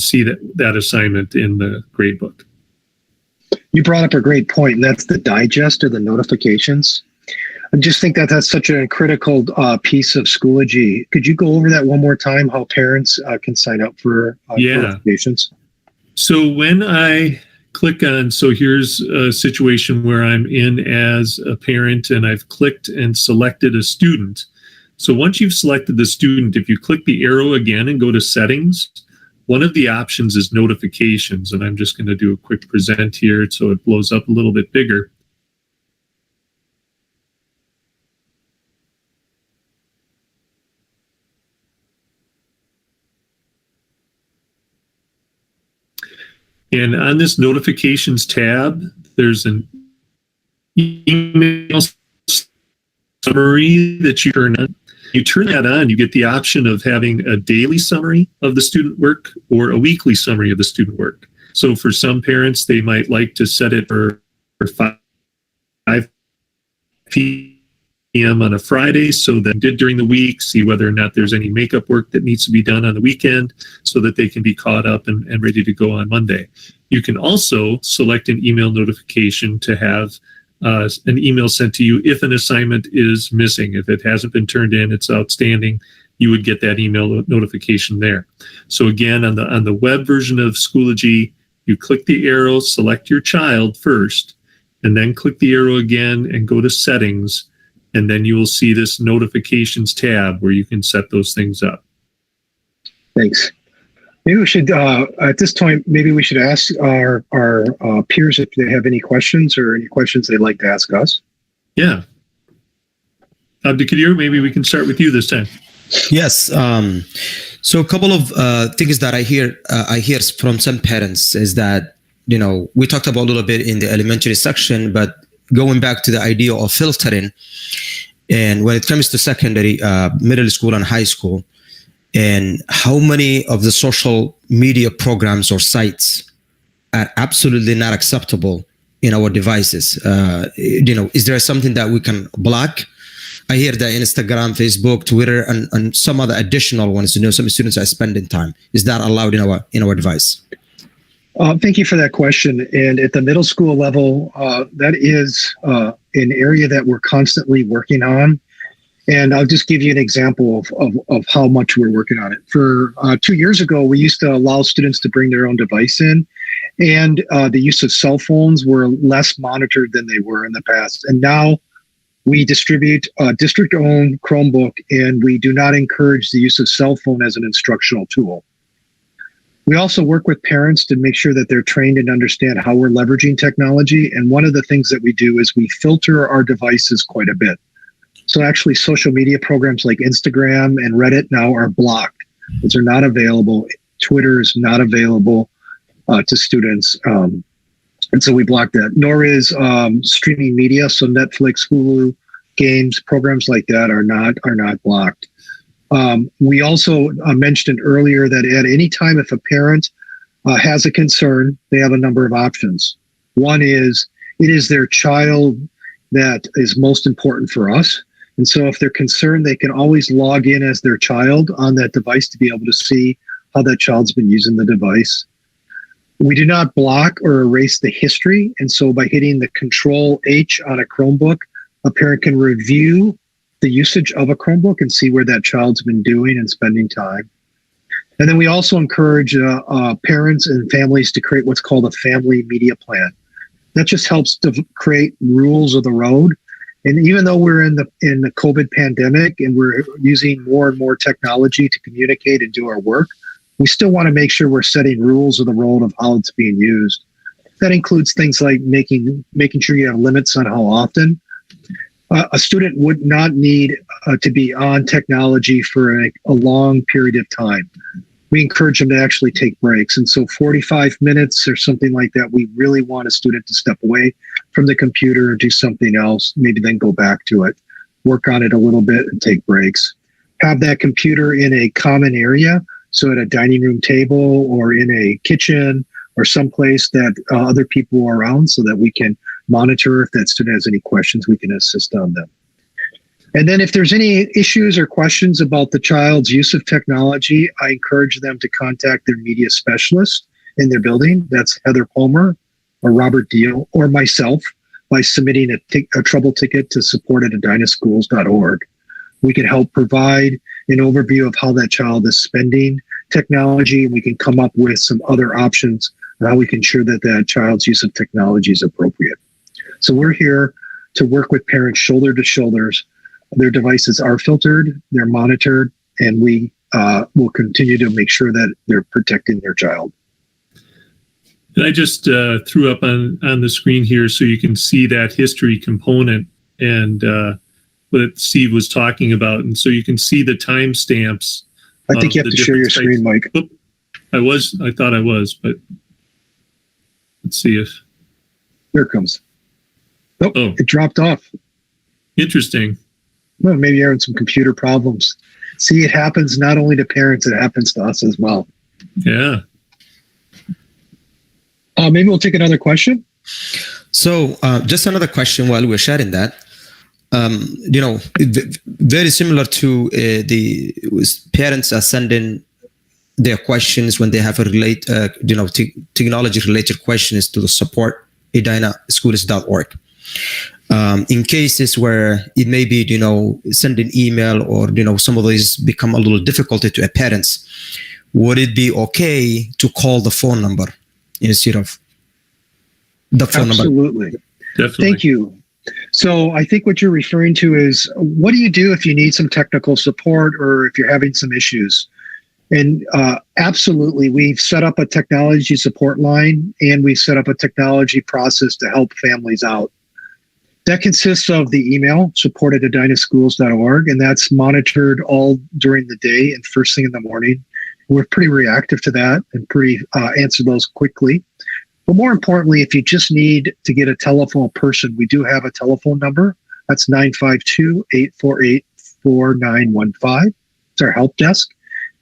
see that assignment in the grade book.
You brought up a great point, and that's the digest or the notifications. I just think that that's such a critical piece of Schoology. Could you go over that one more time, how parents can sign up for notifications?
So when I click on, so here's a situation where I'm in as a parent and I've clicked and selected a student. So once you've selected the student, if you click the arrow again and go to settings, one of the options is notifications. And I'm just going to do a quick present here so it blows up a little bit bigger. And on this notifications tab, there's an email summary that you turn on. You turn that on, you get the option of having a daily summary of the student work or a weekly summary of the student work. So for some parents, they might like to set it for 5 p.m. on a Friday, so that did during the week, see whether or not there's any makeup work that needs to be done on the weekend so that they can be caught up and ready to go on Monday. You can also select an email notification to have an email sent to you if an assignment is missing. If it hasn't been turned in, it's outstanding, you would get that email notification there. So again, on the web version of Schoology, you click the arrow, select your child first, and then click the arrow again and go to settings. And then you will see this notifications tab where you can set those things up.
Thanks. Maybe we should, at this point, maybe we should ask our peers if they have any questions or any questions they'd like to ask us.
Yeah. Abdikadir, maybe we can start with you this time.
Yes. So a couple of things that I hear from some parents is that, we talked about a little bit in the elementary section, but going back to the idea of filtering, and when it comes to secondary, middle school and high school, and how many of the social media programs or sites are absolutely not acceptable in our devices. Is there something that we can block? I hear that Instagram, Facebook, Twitter, and some other additional ones, some students are spending time. Is that allowed in our device?
Thank you for that question. And at the middle school level, that is an area that we're constantly working on. And I'll just give you an example of how much we're working on it. For 2 years ago, we used to allow students to bring their own device in, and the use of cell phones were less monitored than they were in the past. And now we distribute a district-owned Chromebook, and we do not encourage the use of cell phone as an instructional tool. We also work with parents to make sure that they're trained and understand how we're leveraging technology. And one of the things that we do is we filter our devices quite a bit. So actually social media programs like Instagram and Reddit now are blocked. Those are not available. Twitter is not available to students. And so we block that. Nor is streaming media. So Netflix, Hulu, games, programs like that are not blocked. We also mentioned earlier that at any time, if a parent has a concern, they have a number of options. One is it is their child that is most important for us. And so if they're concerned, they can always log in as their child on that device to be able to see how that child's been using the device. We do not block or erase the history. And so by hitting the Control H on a Chromebook, a parent can review the usage of a Chromebook and see where that child's been doing and spending time. And then we also encourage parents and families to create what's called a family media plan. That just helps to create rules of the road. And even though we're in the COVID pandemic and we're using more and more technology to communicate and do our work, we still want to make sure we're setting rules of the road of how it's being used. That includes things like making sure you have limits on how often. A student would not need to be on technology for a long period of time. We encourage them to actually take breaks. And so 45 minutes or something like that, we really want a student to step away from the computer and do something else, maybe then go back to it, work on it a little bit and take breaks. Have that computer in a common area, so at a dining room table or in a kitchen or someplace that other people are around so that we can monitor if that student has any questions, we can assist on them. And then if there's any issues or questions about the child's use of technology, I encourage them to contact their media specialist in their building. That's Heather Palmer or Robert Deal or myself by submitting a trouble ticket to support@edinaschools.org. We can help provide an overview of how that child is spending technology. We can come up with some other options on how we can ensure that that child's use of technology is appropriate. So we're here to work with parents shoulder to shoulders. Their devices are filtered, they're monitored, and we will continue to make sure that they're protecting their child.
And I just threw up on the screen here so you can see that history component and what Steve was talking about. And so you can see the timestamps.
I think you have to share your screen, Mike.
Oh, I thought I was, but let's see if.
There it comes. Oh, it dropped off.
Interesting.
Well, maybe you're having some computer problems. See, it happens not only to parents, it happens to us as well.
Yeah.
Maybe we'll take another question.
So just another question while we're sharing that. Very similar to the parents are sending their questions when they have technology-related questions to the support edinaschools.org. In cases where it may be, sending email or, some of these become a little difficult to a parents, would it be okay to call the phone number instead of the phone number?
Absolutely.
Definitely.
Thank you. So I think what you're referring to is, what do you do if you need some technical support or if you're having some issues? And absolutely, we've set up a technology support line and we've set up a technology process to help families out. That consists of the email, support@edinaschools.org, and that's monitored all during the day and first thing in the morning. We're pretty reactive to that and answer those quickly. But more importantly, if you just need to get a telephone person, we do have a telephone number. That's 952-848-4915. It's our help desk.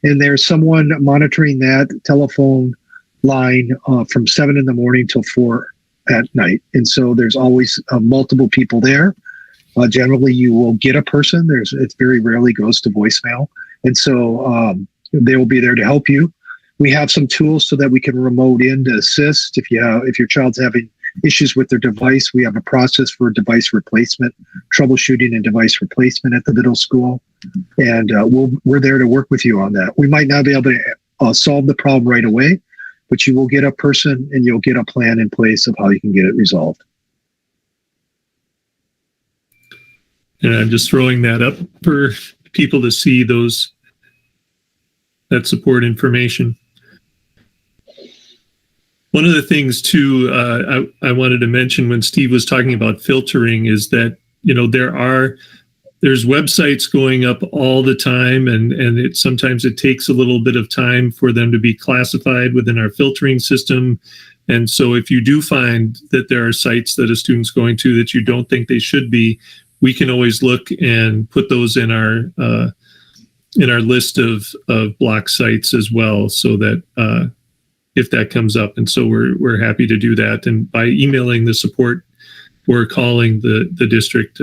And there's someone monitoring that telephone line from 7 in the morning till 4 at night. And so there's always multiple people there. Generally, you will get a person. It very rarely goes to voicemail. And so they will be there to help you. We have some tools so that we can remote in to assist. If your child's having issues with their device, we have a process for device replacement, troubleshooting and device replacement at the middle school. And we're there to work with you on that. We might not be able to solve the problem right away, but you will get a person and you'll get a plan in place of how you can get it resolved.
And I'm just throwing that up for people to see that support information. One of the things too, I wanted to mention when Steve was talking about filtering is that, there's websites going up all the time, and sometimes it takes a little bit of time for them to be classified within our filtering system. And so if you do find that there are sites that a student's going to that you don't think they should be, we can always look and put those in our list of block sites as well, so that if that comes up. And so we're happy to do that. And by emailing the support or calling the district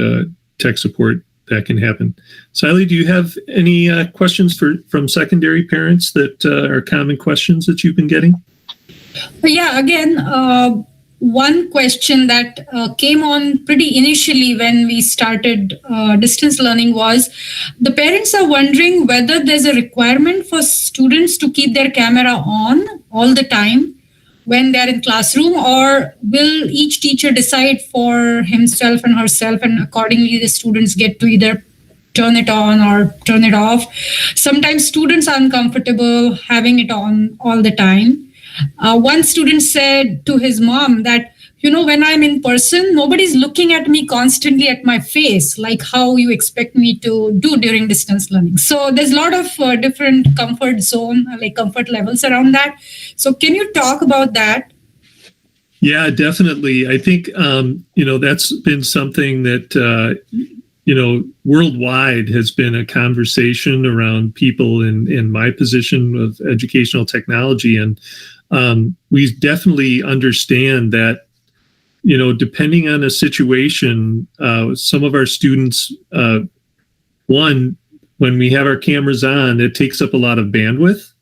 tech support, that can happen. Siley, do you have any questions from secondary parents that are common questions that you've been getting?
Yeah, again, one question that came on pretty initially when we started distance learning was the parents are wondering whether there's a requirement for students to keep their camera on all the time when they're in classroom, or will each teacher decide for himself and herself, and accordingly the students get to either turn it on or turn it off. Sometimes students are uncomfortable having it on all the time. One student said to his mom that, when I'm in person, nobody's looking at me constantly at my face, like how you expect me to do during distance learning. So there's a lot of different comfort levels around that. So can you talk about that?
Yeah, definitely. I think, that's been something that, worldwide has been a conversation around people in my position of educational technology. And we definitely understand that, depending on a situation, some of our students, when we have our cameras on, it takes up a lot of bandwidth.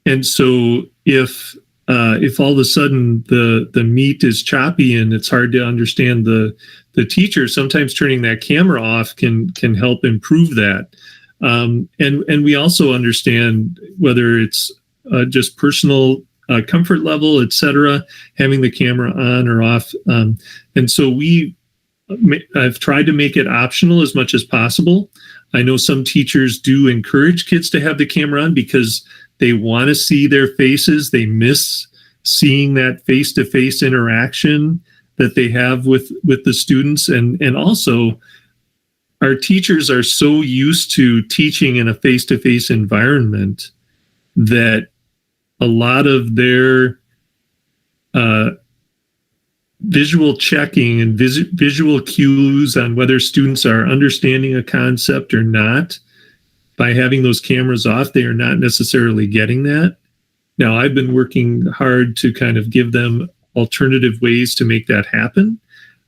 And so if all of a sudden the meat is choppy and it's hard to understand the teacher, sometimes turning that camera off can help improve that. And we also understand whether it's just personal comfort level, etc., having the camera on or off. And so I've tried to make it optional as much as possible. I know some teachers do encourage kids to have the camera on because they want to see their faces. They miss seeing that face-to-face interaction that they have with the students. And also, our teachers are so used to teaching in a face-to-face environment that a lot of their visual checking and visual cues on whether students are understanding a concept or not, by having those cameras off, they are not necessarily getting that. Now, I've been working hard to kind of give them alternative ways to make that happen,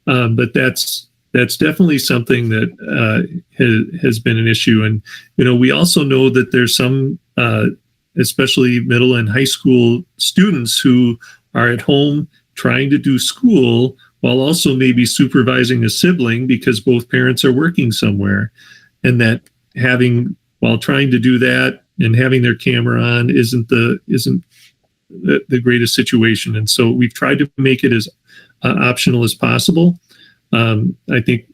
but that's definitely something that has been an issue. And we also know that there's some, especially middle and high school students, who are at home trying to do school while also maybe supervising a sibling because both parents are working somewhere, and that while trying to do that and having their camera on isn't the greatest situation. And so we've tried to make it as optional as possible. I think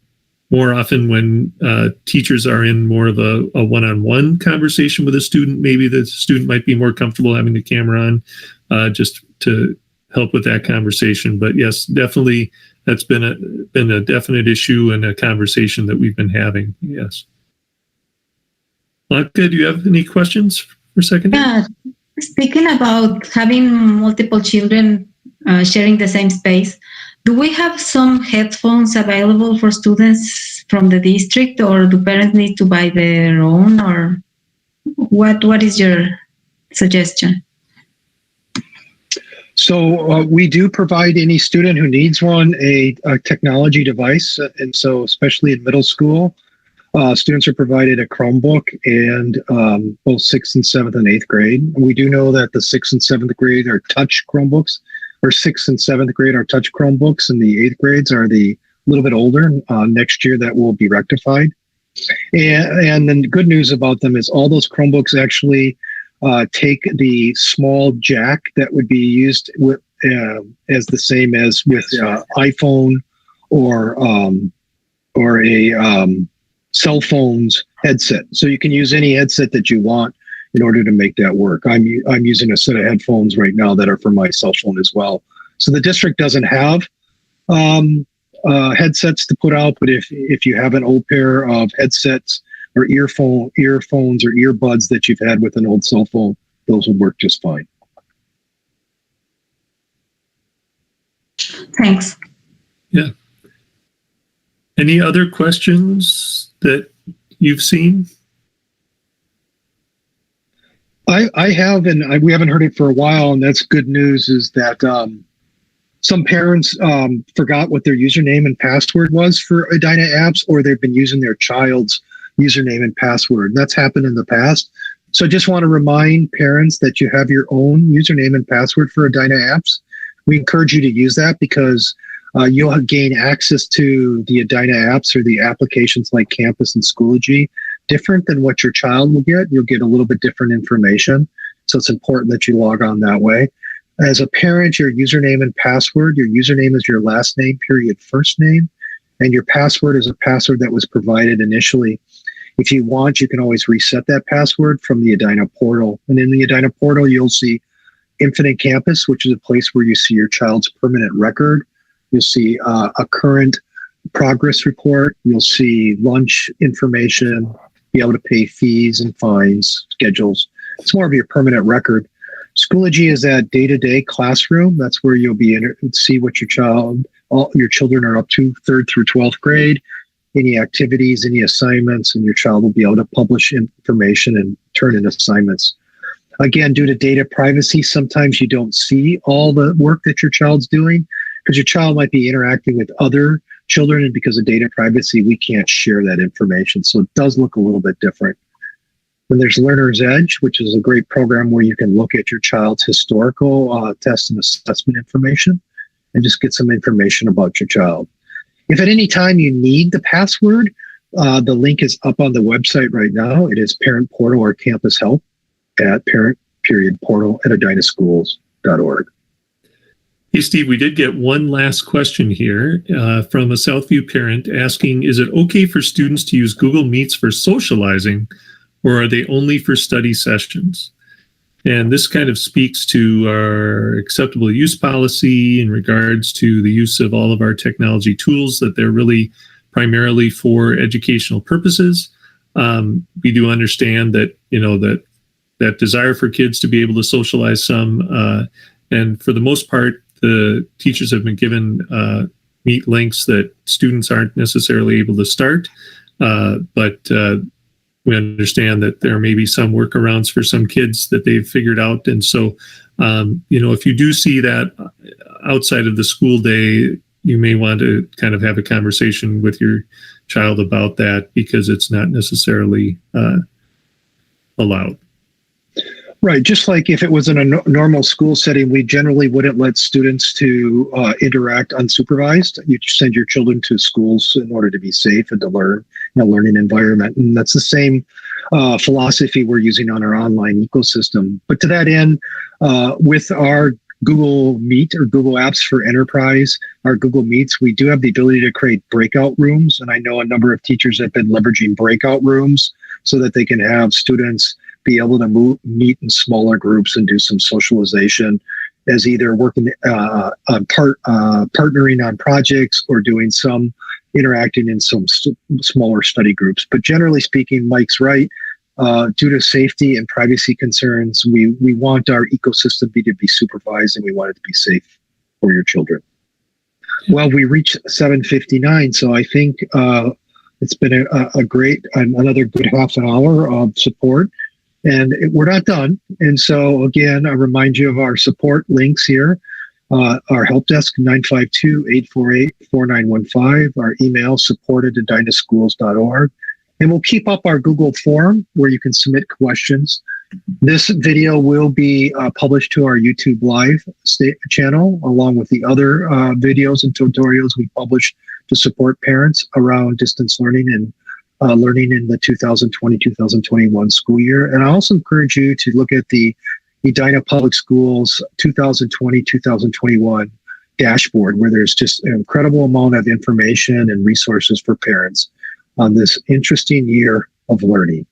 more often when teachers are in more of a one-on-one conversation with a student, maybe the student might be more comfortable having the camera on just to help with that conversation. But yes, definitely that's been a definite issue and a conversation that we've been having. Yes. Blanca, do you have any questions for secondary?
Yeah, speaking about having multiple children sharing the same space, do we have some headphones available for students from the district, or do parents need to buy their own, or what is your suggestion?
So we do provide any student who needs one a technology device. And so especially in middle school, students are provided a Chromebook, and both 6th and 7th and 8th grade. We do know that the 6th and 7th grade are touch Chromebooks, or 6th and 7th grade are touch Chromebooks, and the 8th grades are the little bit older. Next year that will be rectified. And then the good news about them is all those Chromebooks actually take the small jack that would be used with as the same as with iPhone or a cell phone's headset. So you can use any headset that you want in order to make that work. I'm using a set of headphones right now that are for my cell phone as well. So the district doesn't have headsets to put out, but if you have an old pair of headsets or earphones or earbuds that you've had with an old cell phone, those would work just fine.
Thanks.
Yeah. Any other questions that you've seen?
I have, and we haven't heard it for a while, and that's good news, is that some parents forgot what their username and password was for Edina apps, or they've been using their child's username and password. And that's happened in the past. So I just want to remind parents that you have your own username and password for Edina apps. We encourage you to use that because you'll gain access to the Edina apps or the applications like Campus and Schoology different than what your child will get. You'll get a little bit different information. So it's important that you log on that way. As a parent, your username and password, your username is your last name, period, first name, and your password is a password that was provided initially. If you want, you can always reset that password from the Edina portal. And in the Edina portal, you'll see Infinite Campus, which is a place where you see your child's permanent record. You'll see a current progress report. You'll see lunch information, be able to pay fees and fines, schedules. It's more of your permanent record. Schoology is that day-to-day classroom. That's where you'll be see what your children are up to, 3rd through 12th grade, any activities, any assignments, and your child will be able to publish information and turn in assignments. Again, due to data privacy, sometimes you don't see all the work that your child's doing because your child might be interacting with other children, and because of data privacy, we can't share that information. So it does look a little bit different. Then there's Learner's Edge, which is a great program where you can look at your child's historical test and assessment information and just get some information about your child. If at any time you need the password, the link is up on the website right now. It is Parent Portal or Campus Help at parent.portal@edinaschools.org.
Hey, Steve, we did get one last question here from a Southview parent asking, is it okay for students to use Google Meets for socializing, or are they only for study sessions? And this kind of speaks to our acceptable use policy in regards to the use of all of our technology tools, that they're really primarily for educational purposes. We do understand that, that desire for kids to be able to socialize some, and for the most part, the teachers have been given Meet links that students aren't necessarily able to start, but we understand that there may be some workarounds for some kids that they've figured out. And so, if you do see that outside of the school day, you may want to kind of have a conversation with your child about that because it's not necessarily allowed.
Right. Just like if it was in a normal school setting, we generally wouldn't let students to interact unsupervised. You send your children to schools in order to be safe and to learn in a learning environment. And that's the same philosophy we're using on our online ecosystem. But to that end, with our Google Meet or Google Apps for Enterprise, our Google Meets, we do have the ability to create breakout rooms. And I know a number of teachers have been leveraging breakout rooms so that they can have students be able to meet in smaller groups and do some socialization as either working partnering on projects or doing some interacting in some smaller study groups. But generally speaking, Mike's right. Due to safety and privacy concerns, we want our ecosystem to be supervised and we want it to be safe for your children. Well, we reached 7:59, so I think it's been another good half an hour of support. And we're not done. And so, again, I remind you of our support links here. Our help desk, 952-848-4915. Our email, support@edinaschools.org. And we'll keep up our Google form where you can submit questions. This video will be published to our YouTube Live channel, along with the other videos and tutorials we publish to support parents around distance learning and learning in the 2020-2021 school year. And I also encourage you to look at the Edina Public Schools 2020-2021 dashboard, where there's just an incredible amount of information and resources for parents on this interesting year of learning.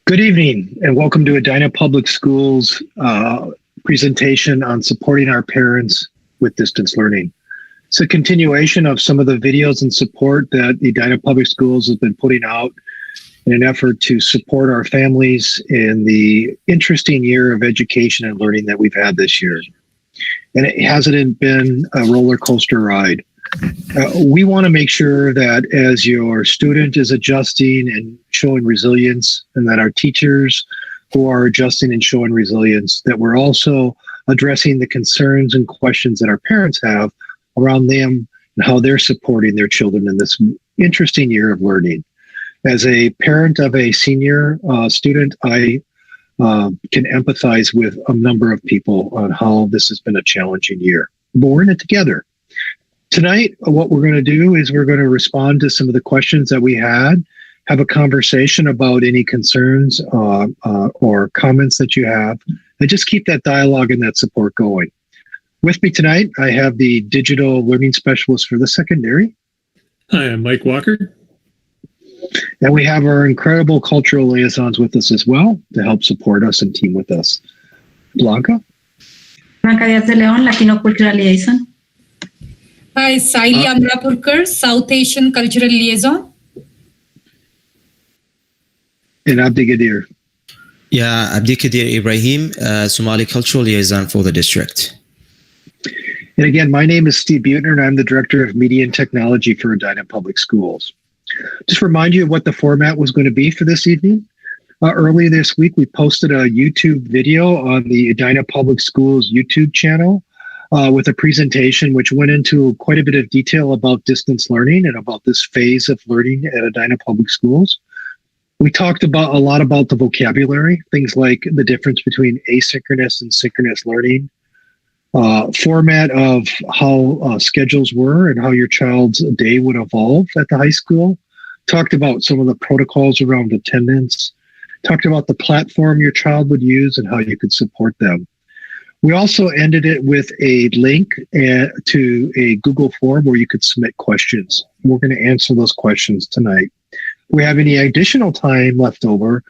Good evening and welcome to Edina Public Schools presentation on supporting our parents with distance learning. It's a continuation of some of the videos and support that the Edina Public Schools has been putting out in an effort to support our families in the interesting year of education and learning that we've had this year. And it hasn't been a roller coaster ride. We want to make sure that as your student is adjusting and showing resilience, and that our teachers who are adjusting and showing resilience, that we're also addressing the concerns and questions that our parents have around them and how they're supporting their children in this interesting year of learning. As a parent of a senior student, I can empathize with a number of people on how this has been a challenging year. But we're in it together. Tonight, what we're going to do is we're going to respond to some of the questions that we had, have a conversation about any concerns or comments that you have, and just keep that dialogue and that support going. With me tonight, I have the digital learning specialist for the secondary.
Hi, I'm Mike Walker.
And we have our incredible cultural liaisons with us as well to help support us and team with us. Blanca?
Blanca Díaz de León, Latino Cultural Liaison.
Hi, Saili Amrapurkar, South Asian Cultural Liaison.
And Abdi Gadir.
Yeah, Abdi Kadir Ibrahim, Somali Cultural Liaison for the district.
And again, my name is Steve Butner, and I'm the Director of Media and Technology for Edina Public Schools. Just remind you of what the format was going to be for this evening. Earlier this week, we posted a YouTube video on the Edina Public Schools YouTube channel with a presentation which went into quite a bit of detail about distance learning and about this phase of learning at Edina Public Schools. We talked a lot about the vocabulary, things like the difference between asynchronous and synchronous learning, format of how schedules were and how your child's day would evolve at the high school, talked about some of the protocols around attendance, talked about the platform your child would use and how you could support them. We also ended it with a link to a Google form where you could submit questions. We're going to answer those questions tonight. If we have any additional time left over,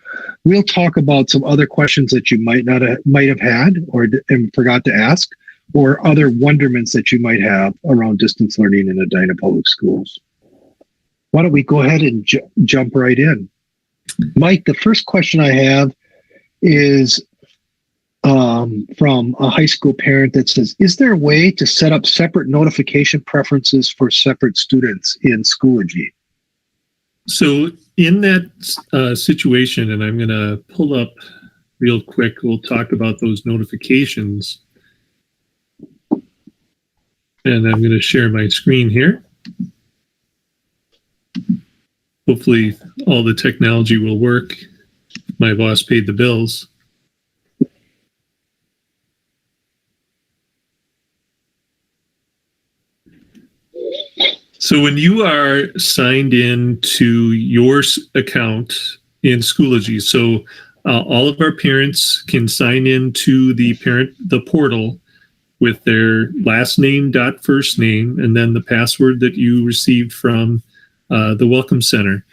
we'll talk about some other questions that you might have had or forgot to ask, or other wonderments that you might have around distance learning in Edina Public Schools. Why don't we go ahead and jump right in? Mike, the first question I have is from a high school parent that says, is there a way to set up separate notification preferences for separate students in Schoology?
So in that situation, and I'm going to pull up real quick, we'll talk about those notifications. And I'm going to share my screen here. Hopefully all the technology will work. My boss paid the bills. So when you are signed in to your account in Schoology, so all of our parents can sign in to the portal with their last name dot first name and then the password that you received from the Welcome Center.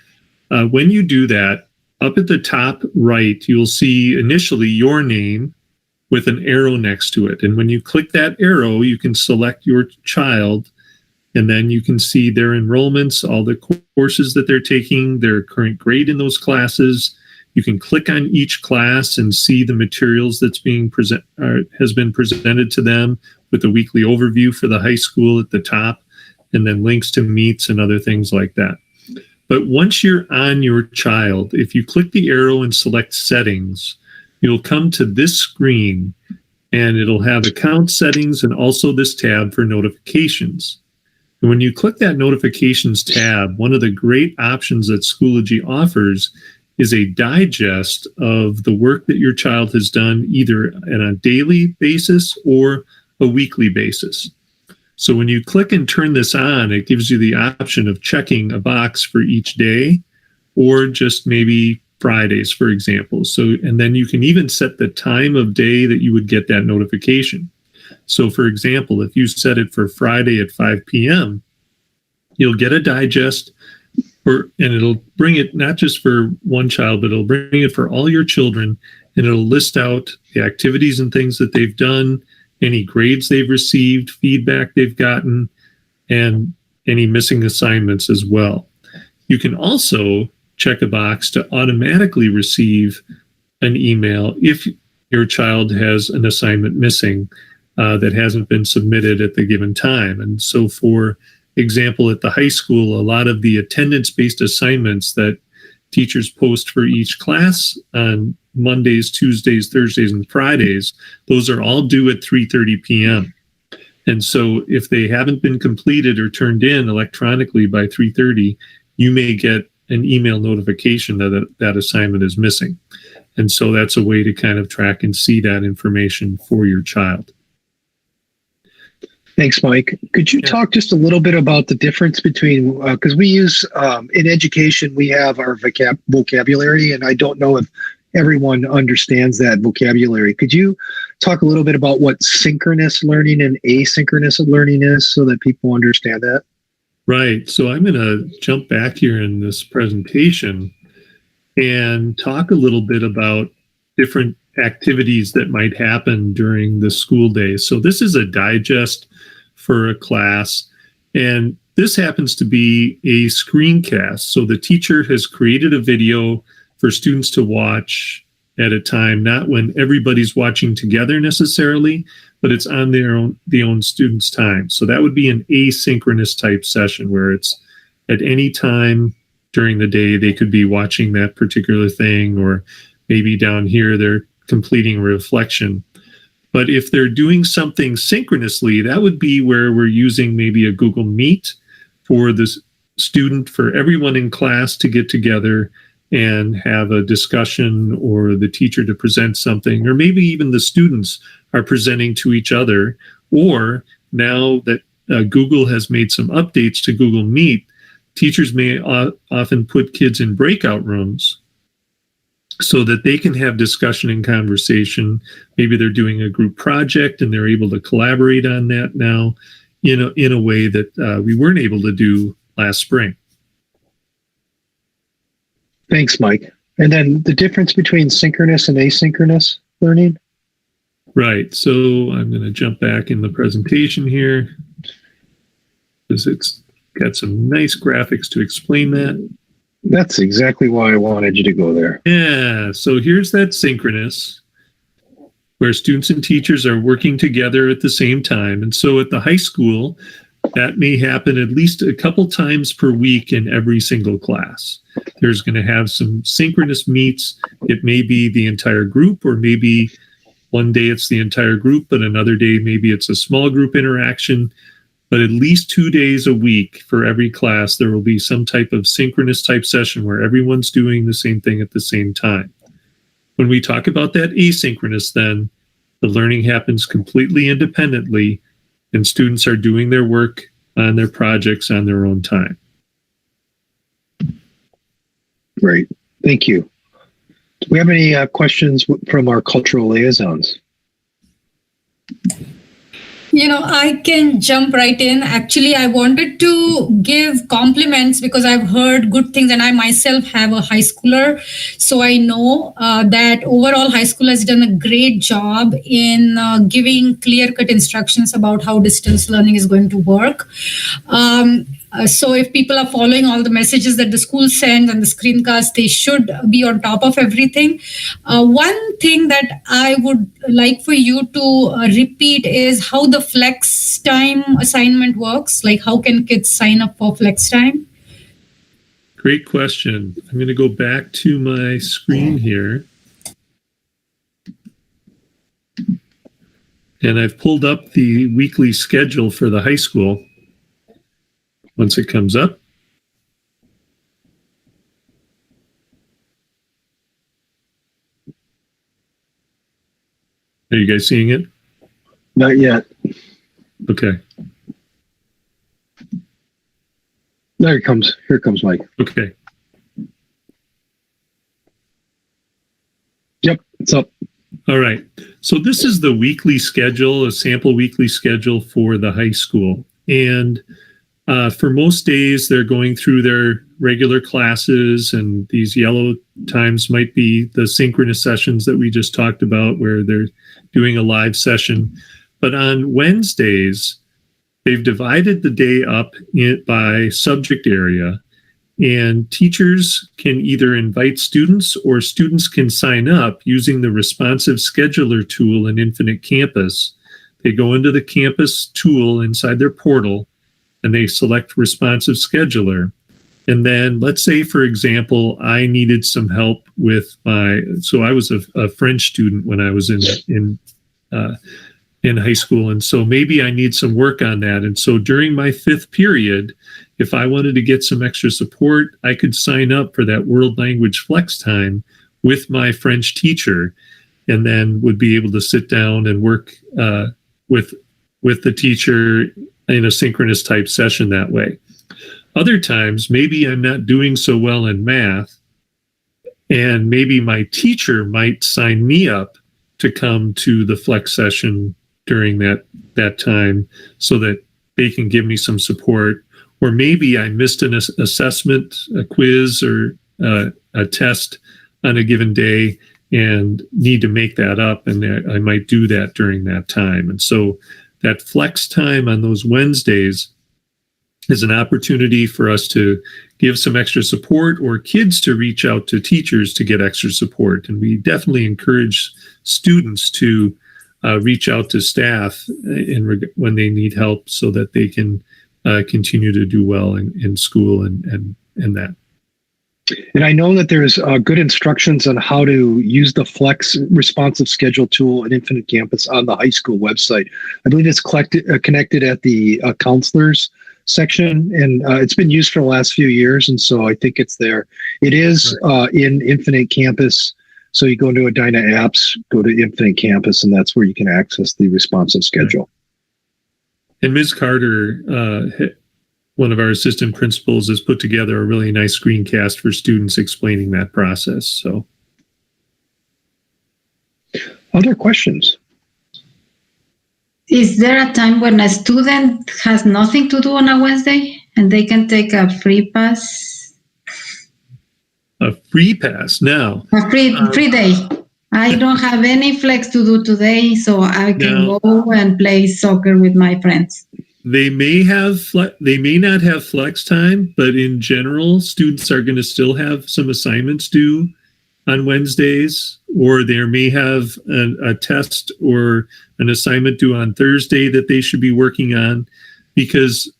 When you do that, up at the top right, you'll see initially your name with an arrow next to it. And when you click that arrow, you can select your child, and then you can see their enrollments, all the courses that they're taking, their current grade in those classes. You can click on each class and see the materials that's has been presented to them with a weekly overview for the high school at the top, and then links to meets and other things like that. But once you're on your child, if you click the arrow and select settings, you'll come to this screen and it'll have account settings and also this tab for notifications. And when you click that notifications tab, one of the great options that Schoology offers is a digest of the work that your child has done either on a daily basis or a weekly basis. So when you click and turn this on, it gives you the option of checking a box for each day or just maybe Fridays, for example. So, and then you can even set the time of day that you would get that notification. So for example, if you set it for Friday at 5 p.m., you'll get a digest and it'll bring it not just for one child, but it'll bring it for all your children, and it'll list out the activities and things that they've done, any grades they've received, feedback they've gotten, and any missing assignments as well. You can also check a box to automatically receive an email if your child has an assignment missing that hasn't been submitted at the given time. And so, for example, at the high school, a lot of the attendance-based assignments that teachers post for each class on Mondays, Tuesdays, Thursdays, and Fridays, those are all due at 3:30 p.m. And so if they haven't been completed or turned in electronically by 3:30, you may get an email notification that that assignment is missing. And so that's a way to kind of track and see that information for your child.
Thanks, Mike. Could you talk just a little bit about the difference between, because we use, in education, we have our vocabulary, and I don't know if everyone understands that vocabulary. Could you talk a little bit about what synchronous learning and asynchronous learning is so that people understand that?
Right. So I'm going to jump back here in this presentation and talk a little bit about different activities that might happen during the school day. So this is a digest for a class, and this happens to be a screencast. So the teacher has created a video for students to watch at a time, not when everybody's watching together necessarily, but it's on the own students' time. So that would be an asynchronous type session where it's at any time during the day they could be watching that particular thing, or maybe down here they're completing a reflection. But if they're doing something synchronously, that would be where we're using maybe a Google Meet for the student, for everyone in class to get together and have a discussion, or the teacher to present something, or maybe even the students are presenting to each other. Or now that Google has made some updates to Google Meet, teachers may often put kids in breakout rooms so that they can have discussion and conversation. Maybe they're doing a group project and they're able to collaborate on that now in a way that we weren't able to do last spring.
Thanks, Mike. And then the difference between synchronous and asynchronous learning? Right.
So I'm going to jump back in the presentation here because it's got some nice graphics to explain that.
That's exactly why I wanted you to go there.
Yeah. So here's that synchronous, where students and teachers are working together at the same time. And so at the high school, that may happen at least a couple times per week in every single class. There's going to have some synchronous meets. It may be the entire group, or maybe one day it's the entire group, but another day maybe it's a small group interaction. But at least 2 days a week for every class, there will be some type of synchronous type session where everyone's doing the same thing at the same time. When we talk about that asynchronous, then the learning happens completely independently, and students are doing their work on their projects on their own time.
Great. Thank you. Do we have any questions from our cultural liaisons?
I can jump right in. Actually, I wanted to give compliments because I've heard good things, and I myself have a high schooler. So I know that overall high school has done a great job in giving clear-cut instructions about how distance learning is going to work. So if people are following all the messages that the school sends and the screencast, they should be on top of everything. One thing that I would like for you to repeat is how the flex time assignment works. Like, how can kids sign up for flex time?
Great question. I'm going to go back to my screen here. And I've pulled up the weekly schedule for the high school. Once it comes up. Are you guys seeing it?
Not yet.
Okay.
There it comes. Here comes Mike.
Okay.
Yep, it's up.
All right. So this is the weekly schedule, a sample weekly schedule for the high school. And For most days, they're going through their regular classes, and these yellow times might be the synchronous sessions that we just talked about, where they're doing a live session. But on Wednesdays, they've divided the day up by subject area, and teachers can either invite students or students can sign up using the responsive scheduler tool in Infinite Campus. They go into the campus tool inside their portal, and they select responsive scheduler. And then let's say, for example, I needed some help with so I was a French student when I was in high school. And so maybe I need some work on that. And so during my 5th period, if I wanted to get some extra support, I could sign up for that world language flex time with my French teacher, and then would be able to sit down and work with the teacher in a synchronous type session that way. Other times, maybe I'm not doing so well in math, and maybe my teacher might sign me up to come to the flex session during that time so that they can give me some support. Or maybe I missed an assessment, a quiz, or a test on a given day and need to make that up, and I might do that during that time. And so that flex time on those Wednesdays is an opportunity for us to give some extra support, or kids to reach out to teachers to get extra support. And we definitely encourage students to reach out to staff when they need help, so that they can continue to do well in school and that.
And I know that there's good instructions on how to use the Flex responsive schedule tool in Infinite Campus on the high school website. I believe it's connected at the counselors section, and it's been used for the last few years, and so I think it's there. It is in Infinite Campus. So you go into Edina apps, go to Infinite Campus, and that's where you can access the responsive schedule.
And Ms. Carter, one of our assistant principals, has put together a really nice screencast for students explaining that process. So,
other questions?
Is there a time when a student has nothing to do on a Wednesday and they can take a free pass?
A free pass now.
A free day. I don't have any flex to do today, so I can go and play soccer with my friends.
They may not have flex time, but in general, students are going to still have some assignments due on Wednesdays, or they may have a test or an assignment due on Thursday that they should be working on, because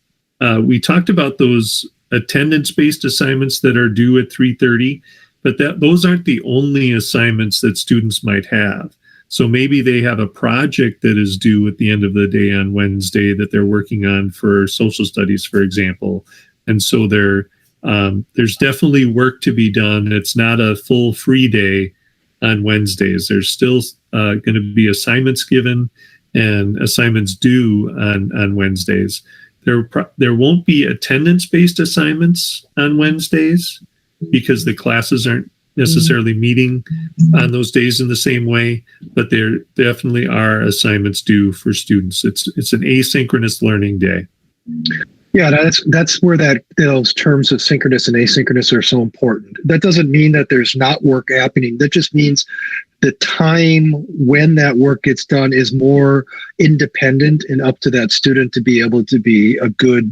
we talked about those attendance-based assignments that are due at 3:30, but those aren't the only assignments that students might have. So maybe they have a project that is due at the end of the day on Wednesday that they're working on for social studies, for example. And so there's definitely work to be done. It's not a full free day on Wednesdays. There's still going to be assignments given and assignments due on Wednesdays. There won't be attendance-based assignments on Wednesdays because the classes aren't necessarily meeting on those days in the same way, but there definitely are assignments due for students. It's an asynchronous learning day.
Yeah, that's where those terms of synchronous and asynchronous are so important. That doesn't mean that there's not work happening. That just means the time when that work gets done is more independent and up to that student to be able to be a good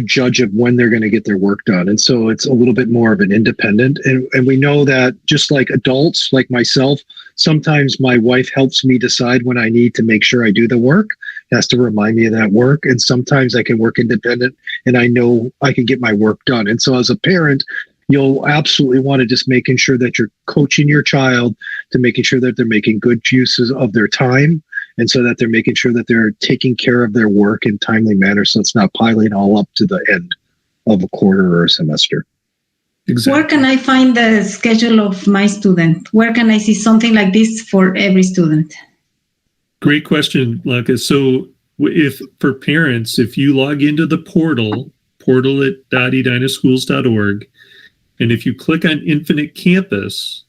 judge of when they're going to get their work done. And so it's a little bit more of an independent. And we know that just like adults, like myself, sometimes my wife helps me decide when I need to make sure I do the work, has to remind me of that work. And sometimes I can work independent and I know I can get my work done. And so as a parent, you'll absolutely want to just making sure that you're coaching your child to making sure that they're making good uses of their time, and so that they're making sure that they're taking care of their work in timely manner, so it's not piling all up to the end of a quarter or a semester.
Exactly.
Where can I find the schedule of my student? Where can I see something like this for every student?
Great question, Blanca. So for parents, if you log into the portal at .edinaschools.org, and if you click on Infinite Campus,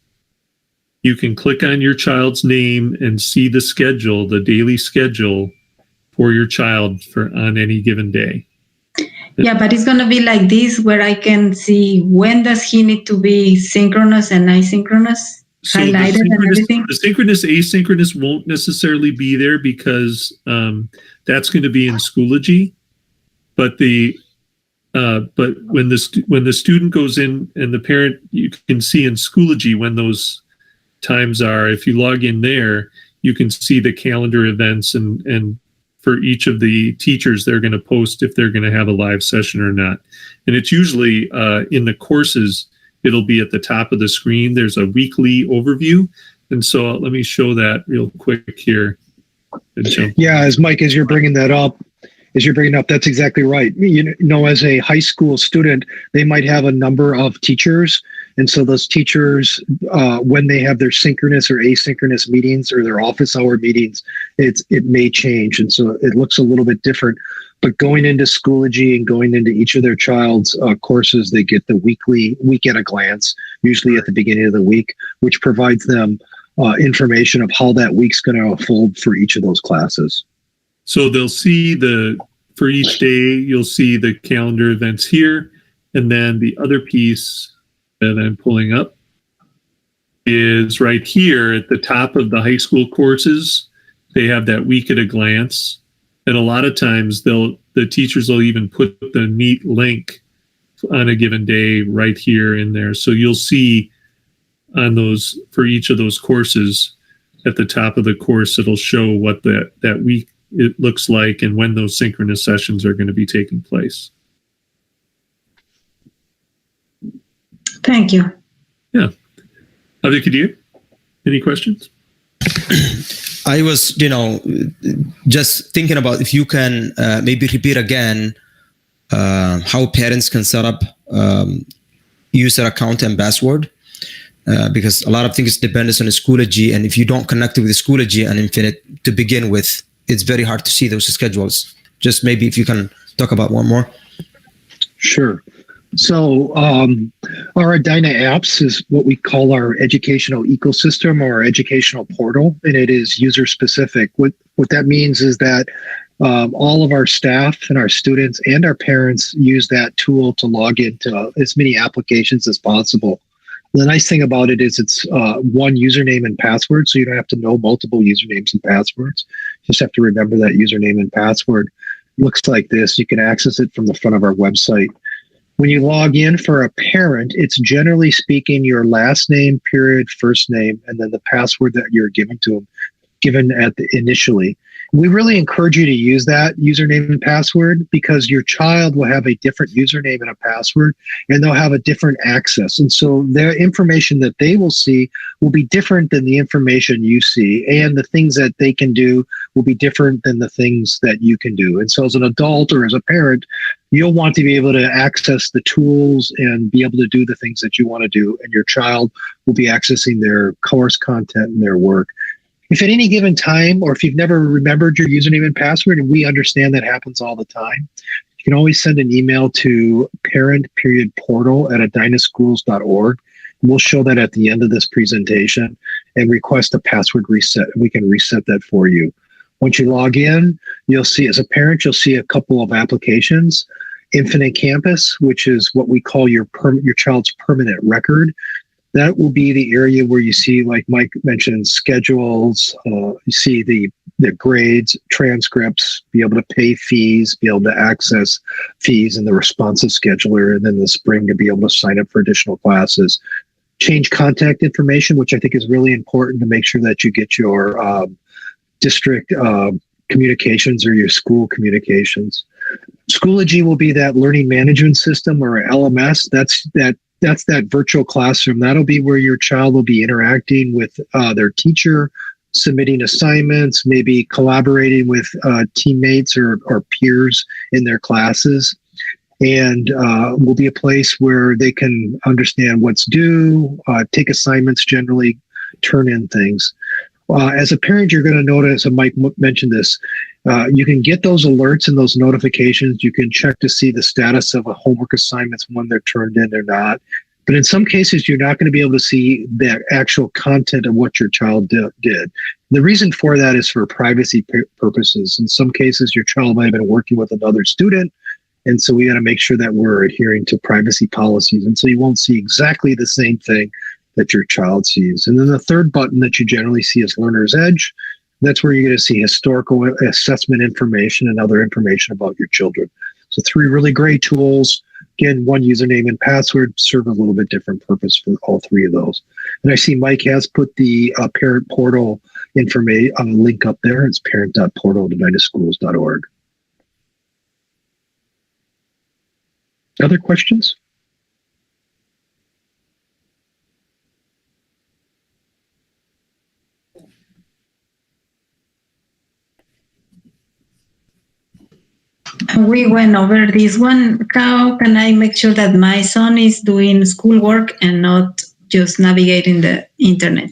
you can click on your child's name and see the schedule, the daily schedule for your child for on any given day.
Yeah, but it's going to be like this where I can see when does he need to be synchronous and asynchronous,
So
highlighted and everything.
the synchronous asynchronous won't necessarily be there because that's going to be in Schoology. But when the student goes in and the parent, you can see in Schoology when those times are. If you log in there, you can see the calendar events and for each of the teachers, they're going to post if they're going to have a live session or not. And it's usually in the courses, it'll be at the top of the screen. There's a weekly overview. And so let me show that real quick here.
Yeah, as you're bringing that up, that's exactly right. You know, as a high school student, they might have a number of teachers. And so those teachers, when they have their synchronous or asynchronous meetings or their office hour meetings, it may change. And so it looks a little bit different. But going into Schoology and going into each of their child's courses, they get the week at a glance, usually at the beginning of the week, which provides them information of how that week's going to unfold for each of those classes.
So they'll see for each day, you'll see the calendar events here. And then the other piece that I'm pulling up is right here at the top of the high school courses. They have that week at a glance. And a lot of times the teachers will even put the Meet link on a given day right here in there. So you'll see on those, for each of those courses at the top of the course, it'll show what that week it looks like and when those synchronous sessions are going to be taking place.
Thank you.
Yeah. Abhikadir, any questions?
I was, just thinking about if you can maybe repeat again how parents can set up user account and password, because a lot of things depend on Schoology, and if you don't connect with Schoology and Infinite to begin with, it's very hard to see those schedules. Just maybe if you can talk about one more.
Sure. So our Edina apps is what we call our educational ecosystem or our educational portal, and it is user specific. What that means is that all of our staff and our students and our parents use that tool to log into as many applications as possible. The nice thing about it is it's one username and password, so you don't have to know multiple usernames and passwords. You just have to remember that username and password. It looks like this. You can access it from the front of our website. When you log in for a parent, it's generally speaking your last name, period, first name, and then the password that you're given to them, given initially. We really encourage you to use that username and password because your child will have a different username and a password, and they'll have a different access. And so the information that they will see will be different than the information you see, and the things that they can do will be different than the things that you can do. And so as an adult or as a parent, you'll want to be able to access the tools and be able to do the things that you want to do, and your child will be accessing their course content and their work. If at any given time, or if you've never remembered your username and password, and we understand that happens all the time, you can always send an email to parent.portal@edinaschools.org. We'll show that at the end of this presentation and request a password reset. We can reset that for you. Once you log in, you'll see, as a parent, you'll see a couple of applications. Infinite Campus, which is what we call your child's permanent record. That will be the area where you see, like Mike mentioned, schedules, you see the grades, transcripts, be able to pay fees, be able to access fees in the responsive scheduler, and then the spring to be able to sign up for additional classes. Change contact information, which I think is really important to make sure that you get your district communications or your school communications. Schoology will be that learning management system or LMS. That's that virtual classroom. That'll be where your child will be interacting with their teacher, submitting assignments, maybe collaborating with teammates or peers in their classes. And will be a place where they can understand what's due, take assignments generally, turn in things. As a parent, you're going to notice, and Mike mentioned this, you can get those alerts and those notifications. You can check to see the status of a homework assignments when they're turned in or not. But in some cases, you're not going to be able to see the actual content of what your child did. The reason for that is for privacy purposes. In some cases, your child might have been working with another student, and so we got to make sure that we're adhering to privacy policies. And so you won't see exactly the same thing that your child sees. And then the third button that you generally see is Learner's Edge. That's where you're going to see historical assessment information and other information about your children. So 3 really great tools. Again, one username and password serve a little bit different purpose for all 3 of those. And I see Mike has put the parent portal information link up there. It's parent.portal.edinaschools.org. Other questions?
We went over this one. How can I make sure that my son is doing schoolwork and not just navigating the internet?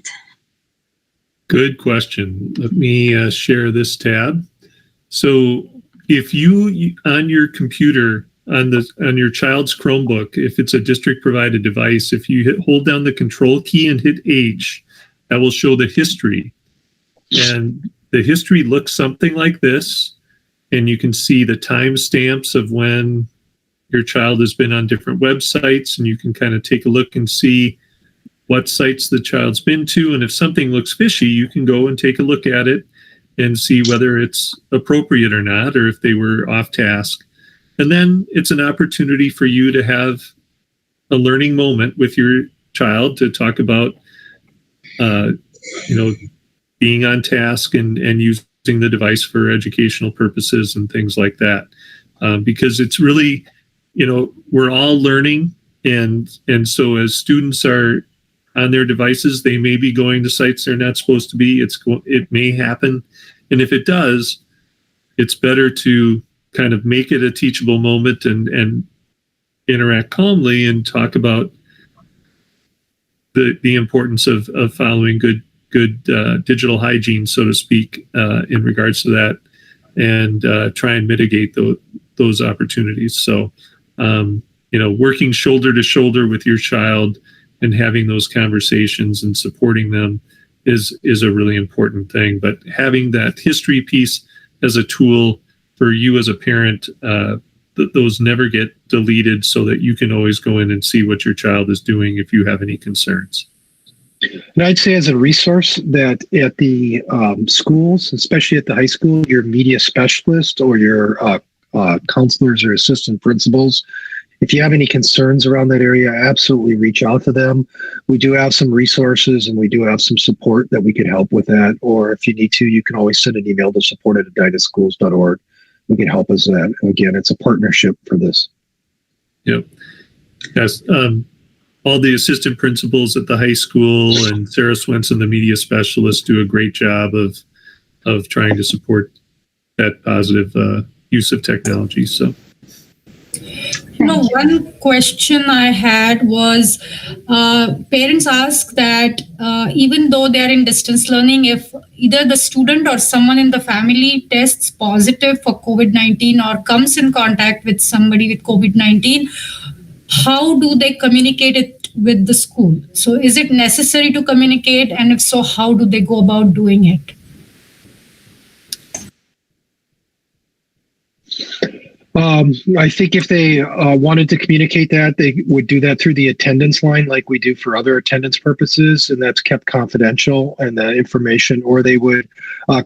Good question. Let me share this tab. So if you on your computer on your child's Chromebook, if it's a district provided device, if you hold down the control key and hit H, that will show the history. And the history looks something like this. And you can see the timestamps of when your child has been on different websites, and you can kind of take a look and see what sites the child's been to. And if something looks fishy, you can go and take a look at it and see whether it's appropriate or not, or if they were off task. And then it's an opportunity for you to have a learning moment with your child to talk about, being on task and using the device for educational purposes and things like that. Because it's really, we're all learning. And so as students are on their devices, they may be going to sites they're not supposed to be. It may happen. And if it does, it's better to kind of make it a teachable moment and interact calmly and talk about the importance of following good digital hygiene, so to speak, in regards to that, and try and mitigate those opportunities. So, working shoulder to shoulder with your child and having those conversations and supporting them is a really important thing. But having that history piece as a tool for you as a parent, those never get deleted, so that you can always go in and see what your child is doing if you have any concerns.
And I'd say as a resource that at the schools, especially at the high school, your media specialist or your counselors or assistant principals, if you have any concerns around that area, absolutely reach out to them. We do have some resources and we do have some support that we can help with that. Or if you need to, you can always send an email to support@edinaschools.org. We can help us with that. And again, it's a partnership for this.
Yep. Yes. All the assistant principals at the high school and Sarah Swenson, the media specialist, do a great job of trying to support that positive use of technology. So,
one question I had was parents ask that even though they're in distance learning, if either the student or someone in the family tests positive for COVID-19 or comes in contact with somebody with COVID-19, how do they communicate it with the school? So is it necessary to communicate? And if so, how do they go about doing it?
I think if they wanted to communicate that, they would do that through the attendance line like we do for other attendance purposes, and that's kept confidential and the information, or they would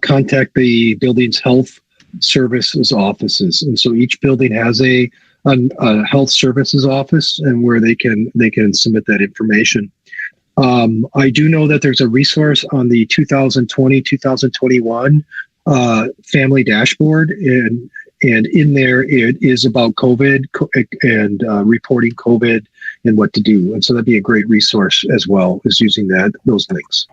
contact the building's health services offices. And so each building has a health services office and where they can submit that information. I do know that there's a resource on the 2020-2021 family dashboard, and in there it is about COVID and reporting COVID and what to do. And so that'd be a great resource as well, as using those links.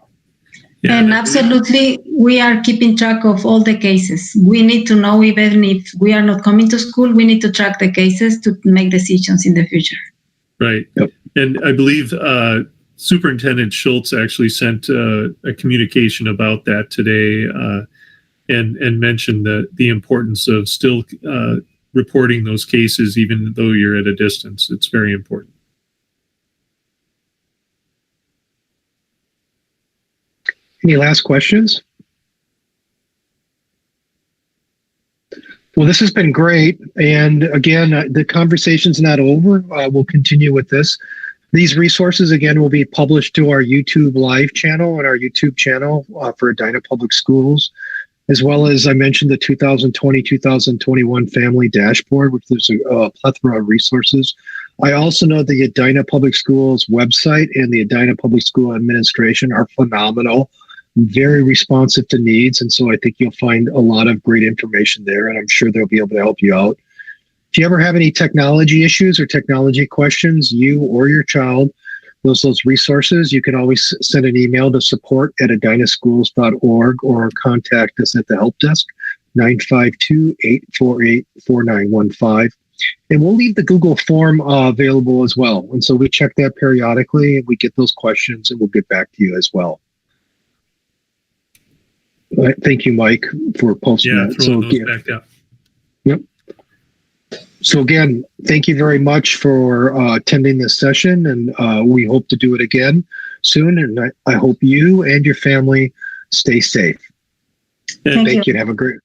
Yeah.
And absolutely, we are keeping track of all the cases. We need to know, even if we are not coming to school, we need to track the cases to make decisions in the future.
Right.
Yep.
And I believe Superintendent Schultz actually sent a communication about that today and mentioned the importance of still reporting those cases, even though you're at a distance. It's very important.
Any last questions? Well, this has been great. And again, the conversation's not over. We'll continue with this. These resources, again, will be published to our YouTube live channel and our YouTube channel for Edina Public Schools, as well as I mentioned the 2020-2021 Family Dashboard, which there's a plethora of resources. I also know the Edina Public Schools website and the Edina Public School Administration are phenomenal, very responsive to needs. And so I think you'll find a lot of great information there, and I'm sure they'll be able to help you out. If you ever have any technology issues or technology questions, you or your child, those resources, you can always send an email to support@edinaschools.org or contact us at the help desk, 952-848-4915. And we'll leave the Google form available as well. And so we check that periodically, and we get those questions, and we'll get back to you as well. Thank you, Mike, for posting that.
Throwing those back up.
Yep. So again, thank you very much for attending this session, and we hope to do it again soon. And I hope you and your family stay safe.
And
Thank you.
And have a great